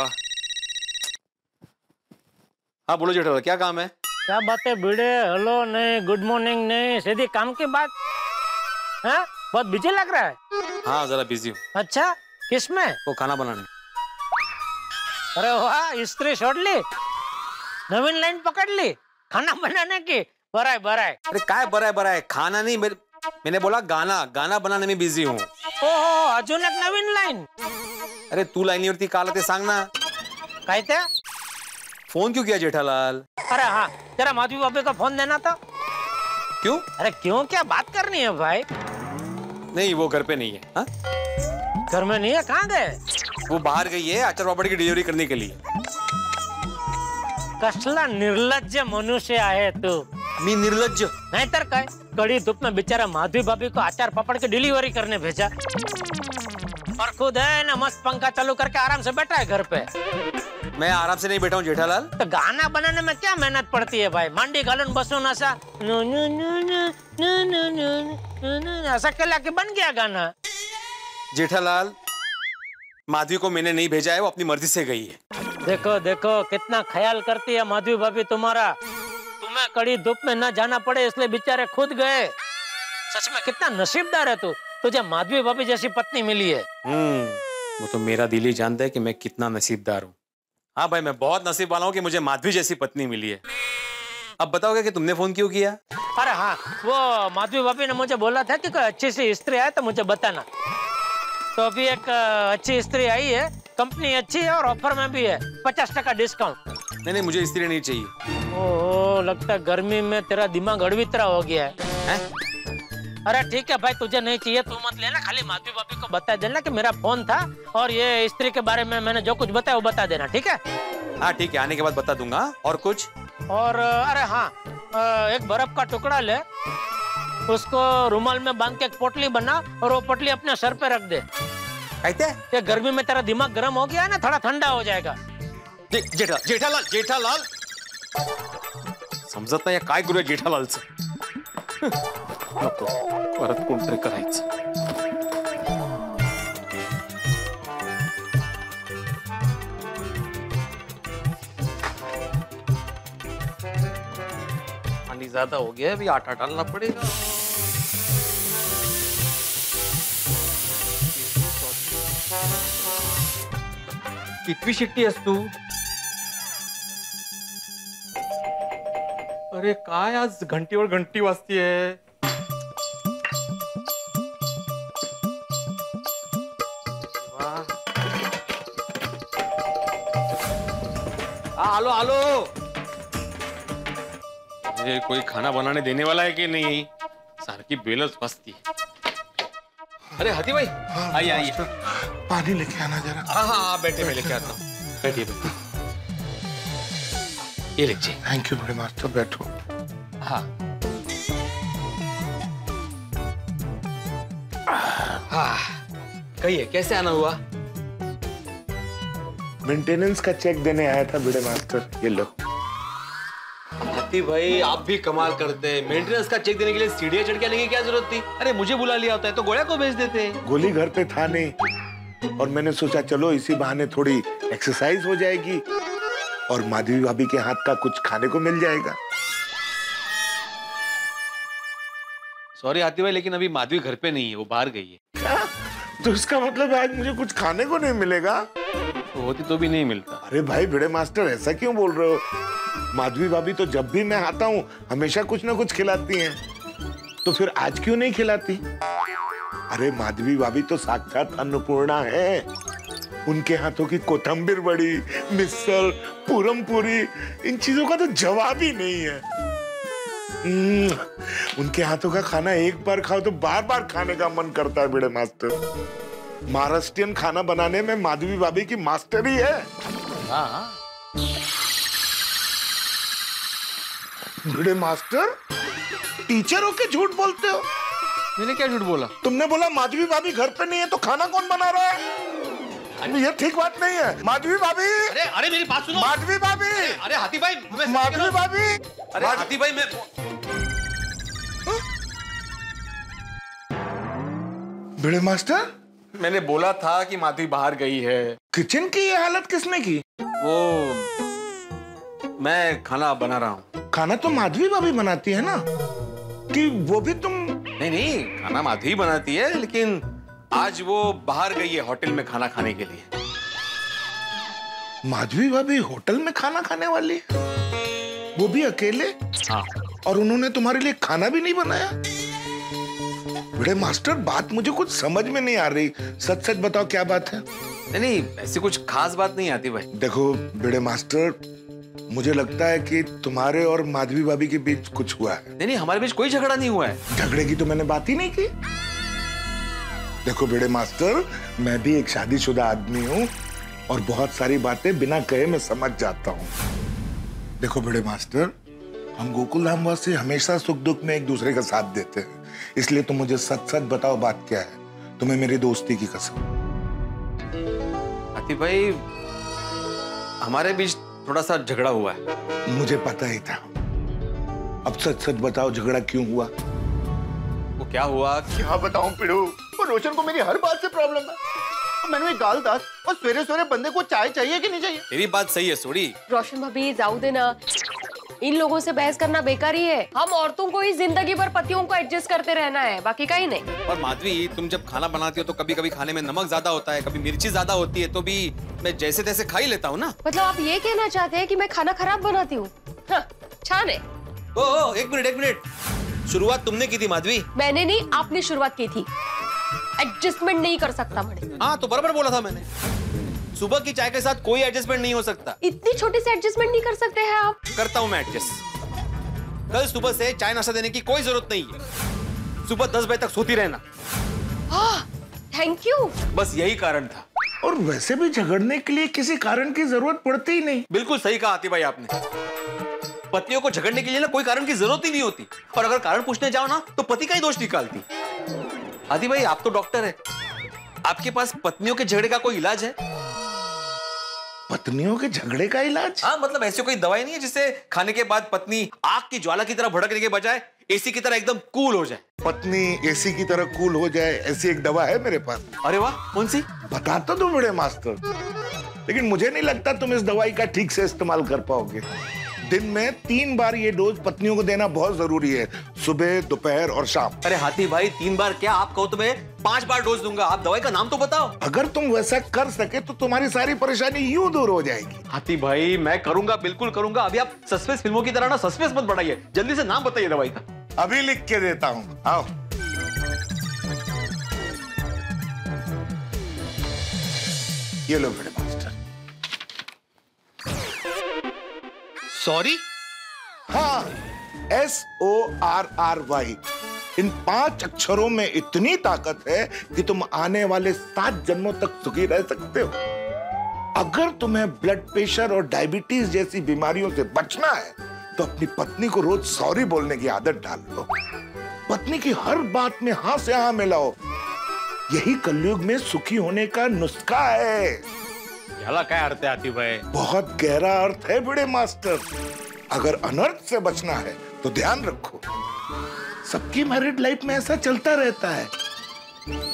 हाँ बोलो जेठालाल, क्या काम है? क्या बात है भिड़े? हेलो नहीं, गुड मॉर्निंग नहीं, सीधी काम की बात। हाँ बहुत बिजी लग रहा है। हाँ जरा बिजी हूँ। अच्छा किसमें? वो खाना बनाने। अरे वाह, स्त्री छोड़ ली, नवीन लाइन पकड़ ली खाना बनाने की। बराए बराए। अरे काय बराए, खाना नहीं, मैंने बोला गाना बनाने में बिजी हूँ। ओहो, अजून एक नवीन लाइन। अरे तू लाईनीवरती का आला ते सांग ना। काय ते? फोन क्यों किया जेठालाल? अरे हाँ, तेरा माधवी बाबी का फोन देना था। क्यों? अरे क्यों, क्या बात करनी है भाई? नहीं वो घर पे नहीं है। हा? घर में नहीं है, कहाँ गए? वो बाहर गई है अचार पापड़ की डिलीवरी करने के लिए। कसला निर्लज्ज मनुष्य आहे तू। मी निर्लज्ज नहीं तर काय, कड़ी धूप में बेचारा माधवी भाभी को अचार पापड़ की डिलीवरी करने भेजा और खुद है ना मस्त पंखा चालू करके आराम से बैठा है घर पे। मैं आराम से नहीं बैठा हूँ जेठालाल। तो गाना बनाने में क्या मेहनत पड़ती है भाई? मांडी घालून बसून असा नु नु नु नु नु नु नु नु ऐसा केला कि बन गया गाना। जेठालाल, माधवी को मैंने नहीं भेजा है, वो अपनी मर्जी से गई है। देखो देखो कितना ख्याल करती है माधवी भाभी तुम्हारा। तुम्हें कड़ी धूप में न जाना पड़े इसलिए बेचारे खुद गए। सच में कितना नसीबदार है तू, तुझे माधवी भाभी जैसी पत्नी मिली है। वो तो मेरा दिल ही जानता है कि मैं कितना नसीबदार हूँ। हाँ भाई, मैं बहुत नसीब वाला हूँ कि मुझे माधवी जैसी पत्नी मिली है। अब बताओगे कि तुमने फोन क्यों किया? अरे हाँ, वो माधवी भाभी ने मुझे बोला था कि कोई अच्छी सी स्त्री आए तो मुझे बताना। तो अभी एक अच्छी स्त्री आई है, कंपनी अच्छी है और ऑफर में भी है 50% डिस्काउंट। नहीं मुझे स्त्री नहीं चाहिए। ओह, लगता है गर्मी में तेरा दिमाग अड़वितरा हो गया है? अरे ठीक है भाई, तुझे नहीं चाहिए तू मत लेना, खाली माधवी भाभी को बता देना कि मेरा फोन था और ये स्त्री के बारे में मैंने जो कुछ बताया वो बता देना, ठीक है? हाँ ठीक है, आने के बाद बता दूंगा। और कुछ? और अरे हाँ, एक बर्फ का टुकड़ा ले, उसको रुमाल में बांध के एक पोटली बना और वो पोटली अपने सर पे रख दे। ये गर्मी में तेरा दिमाग गर्म हो गया है ना, थोड़ा ठंडा हो जाएगा। जेठालाल समजत नाही काय करूया जेठालालचं। परत कोणतरी करायचं। पानी ज्यादा हो गया है, अभी आटा डालना पड़ेगा। कितवी शिट्टी आहेस तू? अरे काय आज घंटीवर घंटी वाजतीये। आलो आलो। ये कोई खाना बनाने देने वाला है कि नहीं? सारखी बेलच वाजती। अरे हाथी भाई, आइए आइए। पानी लेके आना जरा। हाँ बैठे, मैं लेके आता हूँ। बैठिए बैठिए। ये लीजिए। थैंक यू बड़े मास्टर, बैठो। हाँ हाँ, कहिए कैसे आना हुआ? मेंटेनेंस का चेक देने आया था बड़े मास्टर, ये लो। हाथी भाई आप भी कमाल करते हैं, मेंटेनेंस का चेक देने के लिए सीढ़ियां चढ़ के आने की क्या जरूरत थी? अरे मुझे बुला लिया होता है तो गोया को भेज देते। गोली घर पे था नहीं और मैंने सोचा चलो इसी बहाने थोड़ी एक्सरसाइज हो जाएगी और माधवी भाभी के हाथ का कुछ खाने को मिल जाएगा। सॉरी हाथी भाई, लेकिन अभी माधवी घर पे नहीं है, वो बाहर गई है। क्या? तो इसका मतलब आज मुझे कुछ खाने को नहीं मिलेगा? तो होती तो भी नहीं मिलता। अरे भाई भिड़े मास्टर, ऐसा क्यों बोल रहे हो? माधवी भाभी तो जब भी मैं आता हूँ हमेशा कुछ ना कुछ खिलाती हैं, तो फिर आज क्यों नहीं खिलाती? अरे माधवी भाभी तो साक्षात अन्नपूर्णा है। उनके हाथों की कोथंबीर बड़ी, मिसल, पूरम पूरी, इन चीजों का तो जवाब ही नहीं है। उनके हाथों का खाना एक बार खाओ तो बार बार खाने का मन करता है भिड़े मास्टर। महाराष्ट्रियन खाना बनाने में माधवी भाभी की मास्टरी है। हाँ भिड़े मास्टर, टीचर होके झूठ बोलते हो। मैंने क्या झूठ बोला? तुमने बोला माधवी भाभी घर पे नहीं है तो खाना कौन बना रहा है? ये ठीक बात नहीं है। माधवी भाभी, अरे मेरी बात सुनो। माधवी भाभी, अरे हाथी भाई, माधवी भाभी, अरे हाथी भाई, मैं भिड़े मास्टर, मैंने बोला था कि माधवी बाहर गई है। किचन की ये हालत किसने की? वो मैं खाना बना रहा हूँ। खाना तो माधवी भाभी बनाती है ना, कि वो भी तुम? नहीं, खाना माधवी बनाती है, लेकिन आज वो बाहर गई है होटल में खाना खाने के लिए। माधवी भाभी होटल में खाना खाने वाली? वो भी अकेले? हाँ। और उन्होंने तुम्हारे लिए खाना भी नहीं बनाया? बड़े मास्टर, बात मुझे कुछ समझ में नहीं आ रही। सच सच बताओ क्या बात है? नहीं, ऐसी कुछ खास बात नहीं आती भाई। देखो बड़े मास्टर, मुझे लगता है कि तुम्हारे और माधवी भाभी के बीच कुछ हुआ है। नहीं, हमारे बीच कोई झगड़ा नहीं हुआ है। झगड़े की तो मैंने बात ही नहीं की। देखो बड़े मास्टर, मैं भी एक शादीशुदा आदमी हूँ और बहुत सारी बातें बिना कहे मैं समझ जाता हूँ। देखो बड़े मास्टर, हम गोकुल धामवासी हमेशा सुख दुख में एक दूसरे का साथ देते हैं, इसलिए तुम मुझे सच सच बताओ बात क्या है। तुम्हें मेरी दोस्ती की कसम। आतिफ भाई, हमारे बीच थोड़ा सा झगड़ा हुआ है। मुझे पता ही था। अब सच सच बताओ, झगड़ा क्यों हुआ? वो क्या हुआ? क्या बताऊं पिड़ू, वो रोशन को मेरी हर बात से प्रॉब्लम है। मैंने गाल दास और सवेरे सवेरे बंदे को चाय चाहिए कि नहीं चाहिए? तेरी बात सही है सोडी। रोशन भाभी जाओ देना, इन लोगों से बहस करना बेकार ही है। हम औरतों को ही जिंदगी भर पतियों को एडजस्ट करते रहना है, बाकी कहीं नहीं। और माधवी, तुम जब खाना बनाती हो तो कभी कभी खाने में नमक ज्यादा होता है, कभी मिर्ची ज्यादा होती है, तो भी मैं जैसे तैसे खा ही लेता हूँ ना। मतलब आप ये कहना चाहते हैं कि मैं खाना खराब बनाती हूँ? छान है। ओ, एक मिनट, शुरुआत तुमने की थी माधवी। मैंने नहीं, आपने शुरुआत की थी। एडजस्टमेंट नहीं कर सकता मैं। हाँ, तो बराबर बोला था मैंने। सुबह की चाय के साथ कोई एडजस्टमेंट नहीं हो सकता। इतनी छोटी सी एडजस्टमेंट नहीं कर सकते हैं आप? करता हूँ मैं एडजस्ट। कल सुबह से चाय नाश्ता देने की कोई जरूरत नहीं है। सुबह 10 बजे तक सोती रहना। Thank you. बस यही कारण था। और वैसे भी झगड़ने के लिए किसी कारण की जरूरत पड़ती ही नहीं। बिल्कुल सही कहा आतिफ भाई आपने। पतियों को झगड़ने के लिए ना कोई कारण की जरूरत ही नहीं होती, और अगर कारण पूछने जाओ ना तो पति का ही दोष निकालती। आतिफ भाई, आप तो डॉक्टर है, आपके पास पत्नियों के झगड़े का कोई इलाज है? पत्नियों के झगड़े का इलाज? हाँ, मतलब ऐसी कोई दवाई नहीं है जिससे खाने के बाद पत्नी आग की ज्वाला की तरह भड़कने के बजाय एसी की तरह एकदम कूल हो जाए? पत्नी एसी की तरह कूल हो जाए, ऐसी एक दवा है मेरे पास। अरे वाह, कौन सी? बता तो दो बड़े मास्टर, लेकिन मुझे नहीं लगता तुम इस दवाई का ठीक से इस्तेमाल कर पाओगे। दिन में 3 बार ये डोज पत्नियों को देना बहुत जरूरी है, सुबह, दोपहर और शाम। अरे हाथी भाई, 3 बार क्या, आप कहो तो मैं 5 बार डोज दूंगा। आप दवाई का नाम तो बताओ। अगर तुम वैसा कर सके तो तुम्हारी सारी परेशानी यूं दूर हो जाएगी। हाथी भाई, मैं करूंगा, बिल्कुल करूंगा। अभी आप सस्पेंस फिल्मों की तरह ना सस्पेंस मत बढ़ाइए, जल्दी से नाम बताइए दवाई का। अभी लिख के देता हूँ, आओ। ये लो बड़े मास्टर। सॉरी? हाँ, SORRY। इन 5 अक्षरों में इतनी ताकत है कि तुम आने वाले 7 जन्मों तक सुखी रह सकते हो। अगर तुम्हें ब्लड प्रेशर और डायबिटीज जैसी बीमारियों से बचना है तो अपनी पत्नी को रोज सॉरी बोलने की आदत डाल लो। पत्नी की हर बात में हाँ से हाँ मिलाओ। यही कलयुग में सुखी होने का नुस्खा है। क्या अर्थ है आतिफ भाई? बहुत गहरा अर्थ है बड़े मास्टर। अगर अनर्थ से बचना है तो ध्यान रखो, सबकी मैरिड लाइफ में ऐसा चलता रहता है।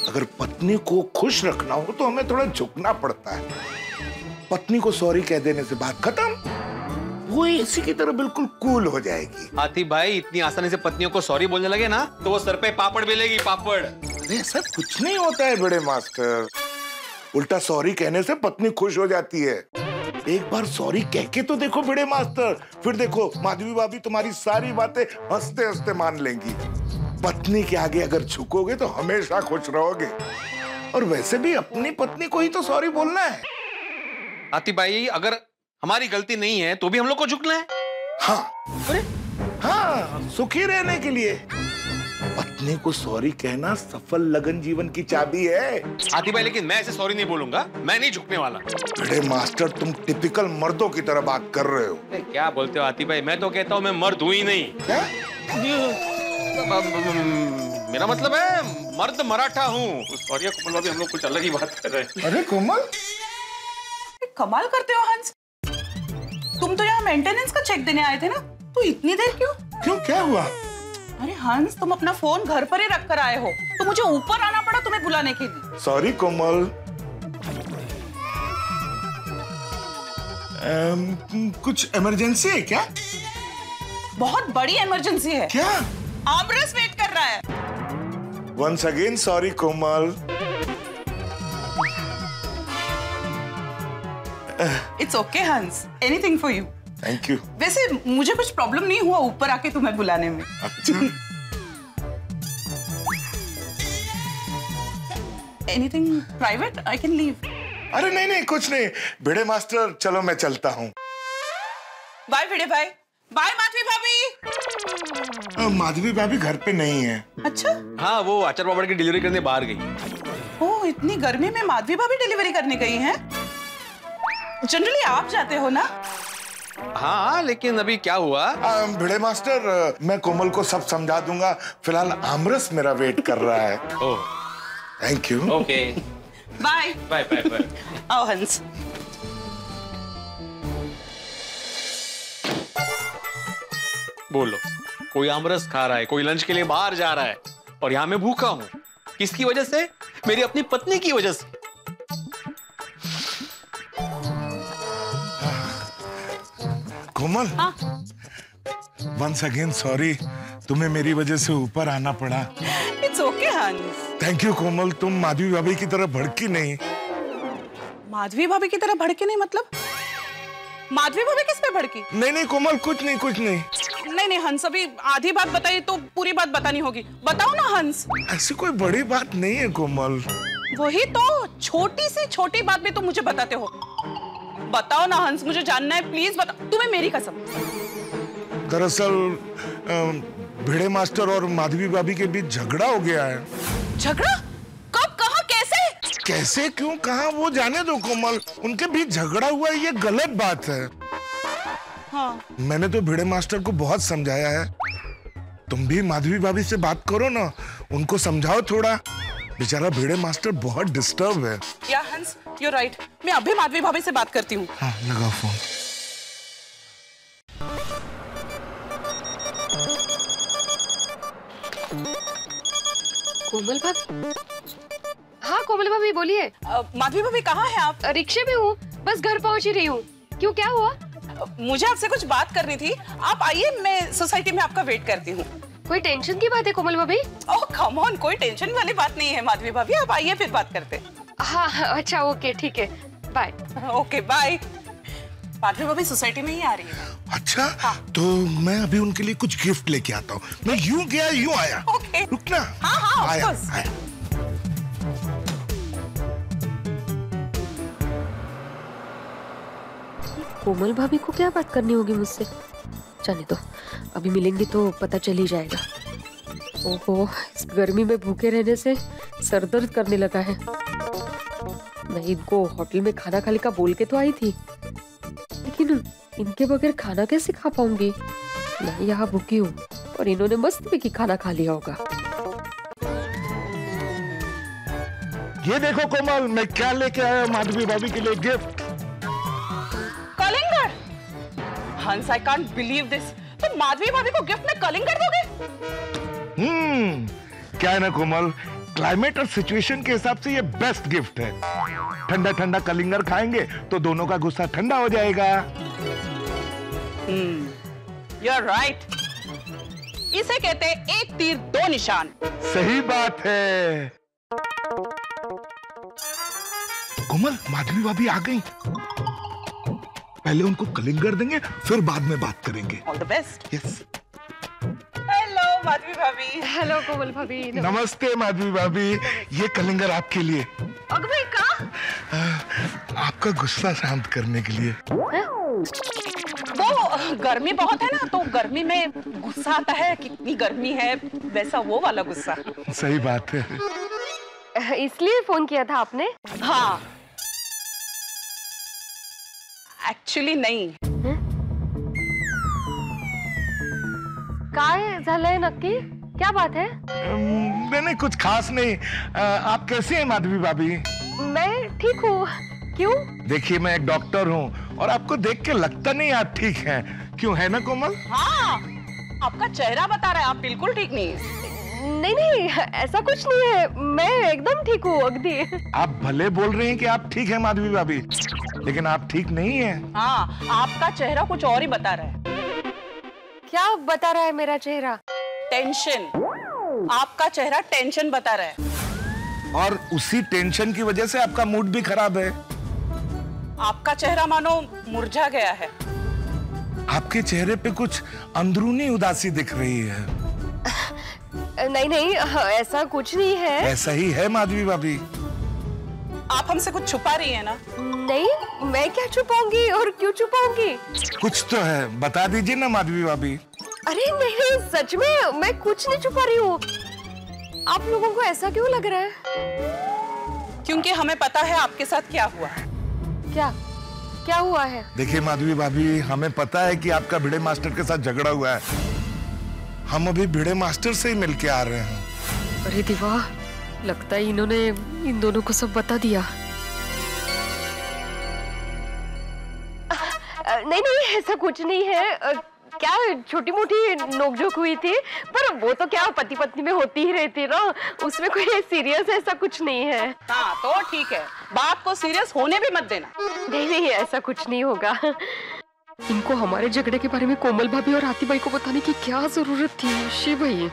अगर पत्नी को खुश रखना हो तो हमें थोड़ा झुकना पड़ता है। पत्नी को सॉरी कह देने से बात खत्म, वो इसी की तरह बिल्कुल कूल हो जाएगी। आतिफ भाई, इतनी आसानी से पत्नियों को सॉरी बोलने लगे ना तो वो सर पे पापड़ बेलेगी, पापड़। अरे ऐसा कुछ नहीं होता है बड़े मास्टर, उल्टा सॉरी कहने से पत्नी खुश हो जाती है। एक बार सॉरी कह के तो देखो बड़े मास्टर, फिर देखो माधवी भाभी तुम्हारी सारी बातें हंसते हंसते मान लेंगी। पत्नी के आगे अगर झुकोगे तो हमेशा खुश रहोगे। और वैसे भी अपनी पत्नी को ही तो सॉरी बोलना है। आतिफ भाई, अगर हमारी गलती नहीं है तो भी हम लोग को झुकना है। हाँ, अरे हाँ, सुखी रहने के लिए पत्नी को सॉरी कहना सफल लगन जीवन की चाबी है। आतिफ भाई, लेकिन मैं ऐसे सॉरी नहीं बोलूंगा, मैं नहीं झुकने वाला। बड़े मास्टर, तुम टिपिकल मर्दों की तरह बात कर रहे हो। क्या बोलते हो आतिफ भाई? मैं तो कहता हूँ मैं मर्द हूँ ही नहीं। क्या? मेरा मतलब है मर्द मराठा हूँ। सॉरी कोमल भाभी, हम लोग कुछ अलग ही बात कर रहे हैं। अरे कोमल, कमाल करते हो हंस, तुम तो यहाँ मेंटेनेंस का चेक देने आए थे ना, तो इतनी देर क्यों? क्यों, क्या हुआ? अरे हंस, तुम अपना फोन घर पर ही रख कर आए हो, तो मुझे ऊपर आना पड़ा तुम्हें बुलाने के लिए। सॉरी कोमल। कुछ इमरजेंसी है क्या? बहुत बड़ी इमरजेंसी है। क्या? आमरस वेट कर रहा है। Once again sorry Komal. It's okay Hans, anything for you. Thank you. वैसे मुझे कुछ प्रॉब्लम नहीं हुआ ऊपर आके तुम्हें बुलाने में। अच्छा। Anything private, I can leave. अरे नहीं नहीं कुछ नहीं, भिड़े मास्टर चलो मैं चलता हूँ। बाय भिड़े भाई। बाय माधवी भाभी। माधवी भाभी घर पे नहीं है। अच्छा। हाँ, वो अचार पापड़ की डिलीवरी करने बाहर गई। ओह, इतनी गर्मी में माधवी भाभी डिलीवरी करने गई हैं? जनरली आप जाते हो ना? हाँ, लेकिन अभी क्या हुआ? भिड़े मास्टर, मैं कोमल को सब समझा दूंगा, फिलहाल आमरस मेरा वेट कर रहा है। Oh, thank you. Okay, bye bye bye bye. आओ हंस। बोलो, कोई आमरस खा रहा है, कोई लंच के लिए बाहर जा रहा है, और यहाँ मैं भूखा हूँ। किसकी वजह से? मेरी अपनी पत्नी की वजह से। कोमल, वंस अगेन सॉरी, तुम्हें मेरी वजह से ऊपर आना पड़ा। इट्स ओके हंस। थैंक यू कोमल, तुम माधवी भाभी की तरह भड़की नहीं। माधवी भाभी की तरह भड़के नहीं मतलब? माधवी भाभी किस पे भड़की? नहीं नहीं कोमल, कुछ नहीं कुछ नहीं। नहीं नहीं हंस, अभी आधी बात बताई तो पूरी बात बतानी होगी। बताओ ना हंस। ऐसी कोई बड़ी बात नहीं है कोमल। वही तो, छोटी सी छोटी बात भी तुम मुझे बताते हो। बताओ ना हंस, मुझे जानना है, प्लीज बताओ। तुम्हें मेरी कसम। दरअसल भिड़े मास्टर और माधवी भाभी के बीच झगड़ा हो गया है। झगड़ा? कब, कहाँ, कैसे? कैसे, क्यों, कहाँ, वो जाने दो कोमल। उनके बीच झगड़ा हुआ है, ये गलत बात है। हाँ। मैंने तो भिड़े मास्टर को बहुत समझाया है। तुम भी माधवी भाभी से बात करो ना, उनको समझाओ थोड़ा। बेचारा भिड़े मास्टर बहुत डिस्टर्ब है। या हंस, यू राइट। मैं अभी माधवी भाभी से बात करती हूँ। हाँ, लगाओ फोन। कोमल भाभी। हाँ कोमल भाभी बोलिए। माधवी भाभी कहाँ हैं आप? रिक्शे में हूँ, बस घर पहुँच ही रही हूँ। क्यों, क्या हुआ? मुझे आपसे कुछ बात करनी थी। आप आइए, मैं सोसाइटी में आपका वेट करती हूँ। कोई टेंशन की बात है कोमल भाभी? ओह कम ऑन, कोई टेंशन वाली बात नहीं है माधवी भाभी, आप आइए फिर बात करते हैं। हाँ अच्छा ओके ठीक है, बाय। Okay bye. माधवी भाभी सोसाइटी में ही आ रही है। अच्छा हाँ। तो मैं अभी उनके लिए कुछ गिफ्ट लेके आता हूँ। मैं यूं गया यूं आया। ओके रुकना। हाँ हाँ आया, ऑफ कोर्स। आया। कोमल भाभी को क्या बात करनी होगी मुझसे? जाने दो, अभी मिलेंगे तो पता चल ही जाएगा। ओहो, इस गर्मी में भूखे रहने से सर दर्द करने लगा है। मैं इनको होटल में खाना खाने का बोल के तो आई थी, लेकिन इनके बगैर खाना कैसे खा पाऊंगी? मैं यहाँ भूखी हूँ और इन्होंने मस्त में की खाना खा लिया होगा। ये देखो कोमल, मैं क्या लेके आया माधवी भाभी के लिए गिफ्ट। कलिंगर। हंस, आई कांट बिलीव दिस। तो माधवी भाभी को गिफ्ट में कलिंगर दोगे? क्या है ना कोमल, क्लाइमेट और सिचुएशन के हिसाब से ये बेस्ट गिफ्ट है। ठंडा ठंडा कलिंगर खाएंगे तो दोनों का गुस्सा ठंडा हो जाएगा। You're right. इसे कहते हैं एक तीर दो निशान। सही बात है। कोमल, माधवी भाभी आ गई। पहले उनको कलिंगर देंगे, फिर बाद में बात करेंगे। All the best. Yes. Hello Madhavi भाभी। हेलो कोमल भाभी। नमस्ते माधवी भाभी, ये कलिंगर आपके लिए। अग भाई कहाँ? आपका गुस्सा शांत करने के लिए। वो गर्मी बहुत है ना, तो गर्मी में गुस्सा आता है, कितनी गर्मी है, वैसा वो वाला गुस्सा। सही बात है। इसलिए फोन किया था आपने? हाँ एक्चुअली नहीं। काय झालंय नक्की? क्या बात है? नहीं कुछ खास नहीं। आप कैसे हैं माधवी भाभी? मैं ठीक हूँ। क्यों? देखिए मैं एक डॉक्टर हूँ और आपको देख के लगता नहीं आप ठीक हैं। क्यों, है ना कोमल? हाँ आपका चेहरा बता रहा है आप बिल्कुल ठीक नहीं है। नहीं नहीं, ऐसा कुछ नहीं है, मैं एकदम ठीक हूँ अगदी। आप भले बोल रहे हैं कि आप ठीक हैं माधवी भाभी, लेकिन आप ठीक नहीं हैं। हाँ, आपका चेहरा कुछ और ही बता रहा है। क्या बता रहा है मेरा चेहरा? टेंशन। आपका चेहरा टेंशन बता रहा है। और उसी टेंशन की वजह से आपका मूड भी खराब है। आपका चेहरा मानो मुरझा गया है। आपके चेहरे पे कुछ अंदरूनी उदासी दिख रही है। नहीं नहीं, ऐसा कुछ नहीं है। ऐसा ही है माधवी भाभी। आप हमसे कुछ छुपा रही है ना? नहीं, मैं क्या छुपाऊंगी और क्यों छुपाऊंगी? कुछ तो है, बता दीजिए ना माधवी भाभी। अरे नहीं, सच में मैं कुछ नहीं छुपा रही हूँ। आप लोगों को ऐसा क्यों लग रहा है? क्योंकि हमें पता है आपके साथ क्या हुआ है। क्या हुआ है? देखिए माधवी भाभी, हमें पता है कि आपका भिड़े मास्टर के साथ झगड़ा हुआ है। हम अभी भिड़े मास्टर से ही मिलके आ रहे हैं। अरे दिवा, लगता है इन्होंने इन दोनों को सब बता दिया। नहीं नहीं, ऐसा कुछ नहीं है। क्या छोटी मोटी नोकझोंक हुई थी, पर वो तो क्या पति पत्नी में होती ही रहती ना, उसमें कोई सीरियस ऐसा कुछ नहीं है। हाँ तो ठीक है, बात को सीरियस होने भी मत देना। नहीं नहीं, ऐसा कुछ नहीं होगा। इनको हमारे झगड़े के बारे में कोमल भाभी और आती बाई को बताने की क्या जरूरत थी? शिव भाई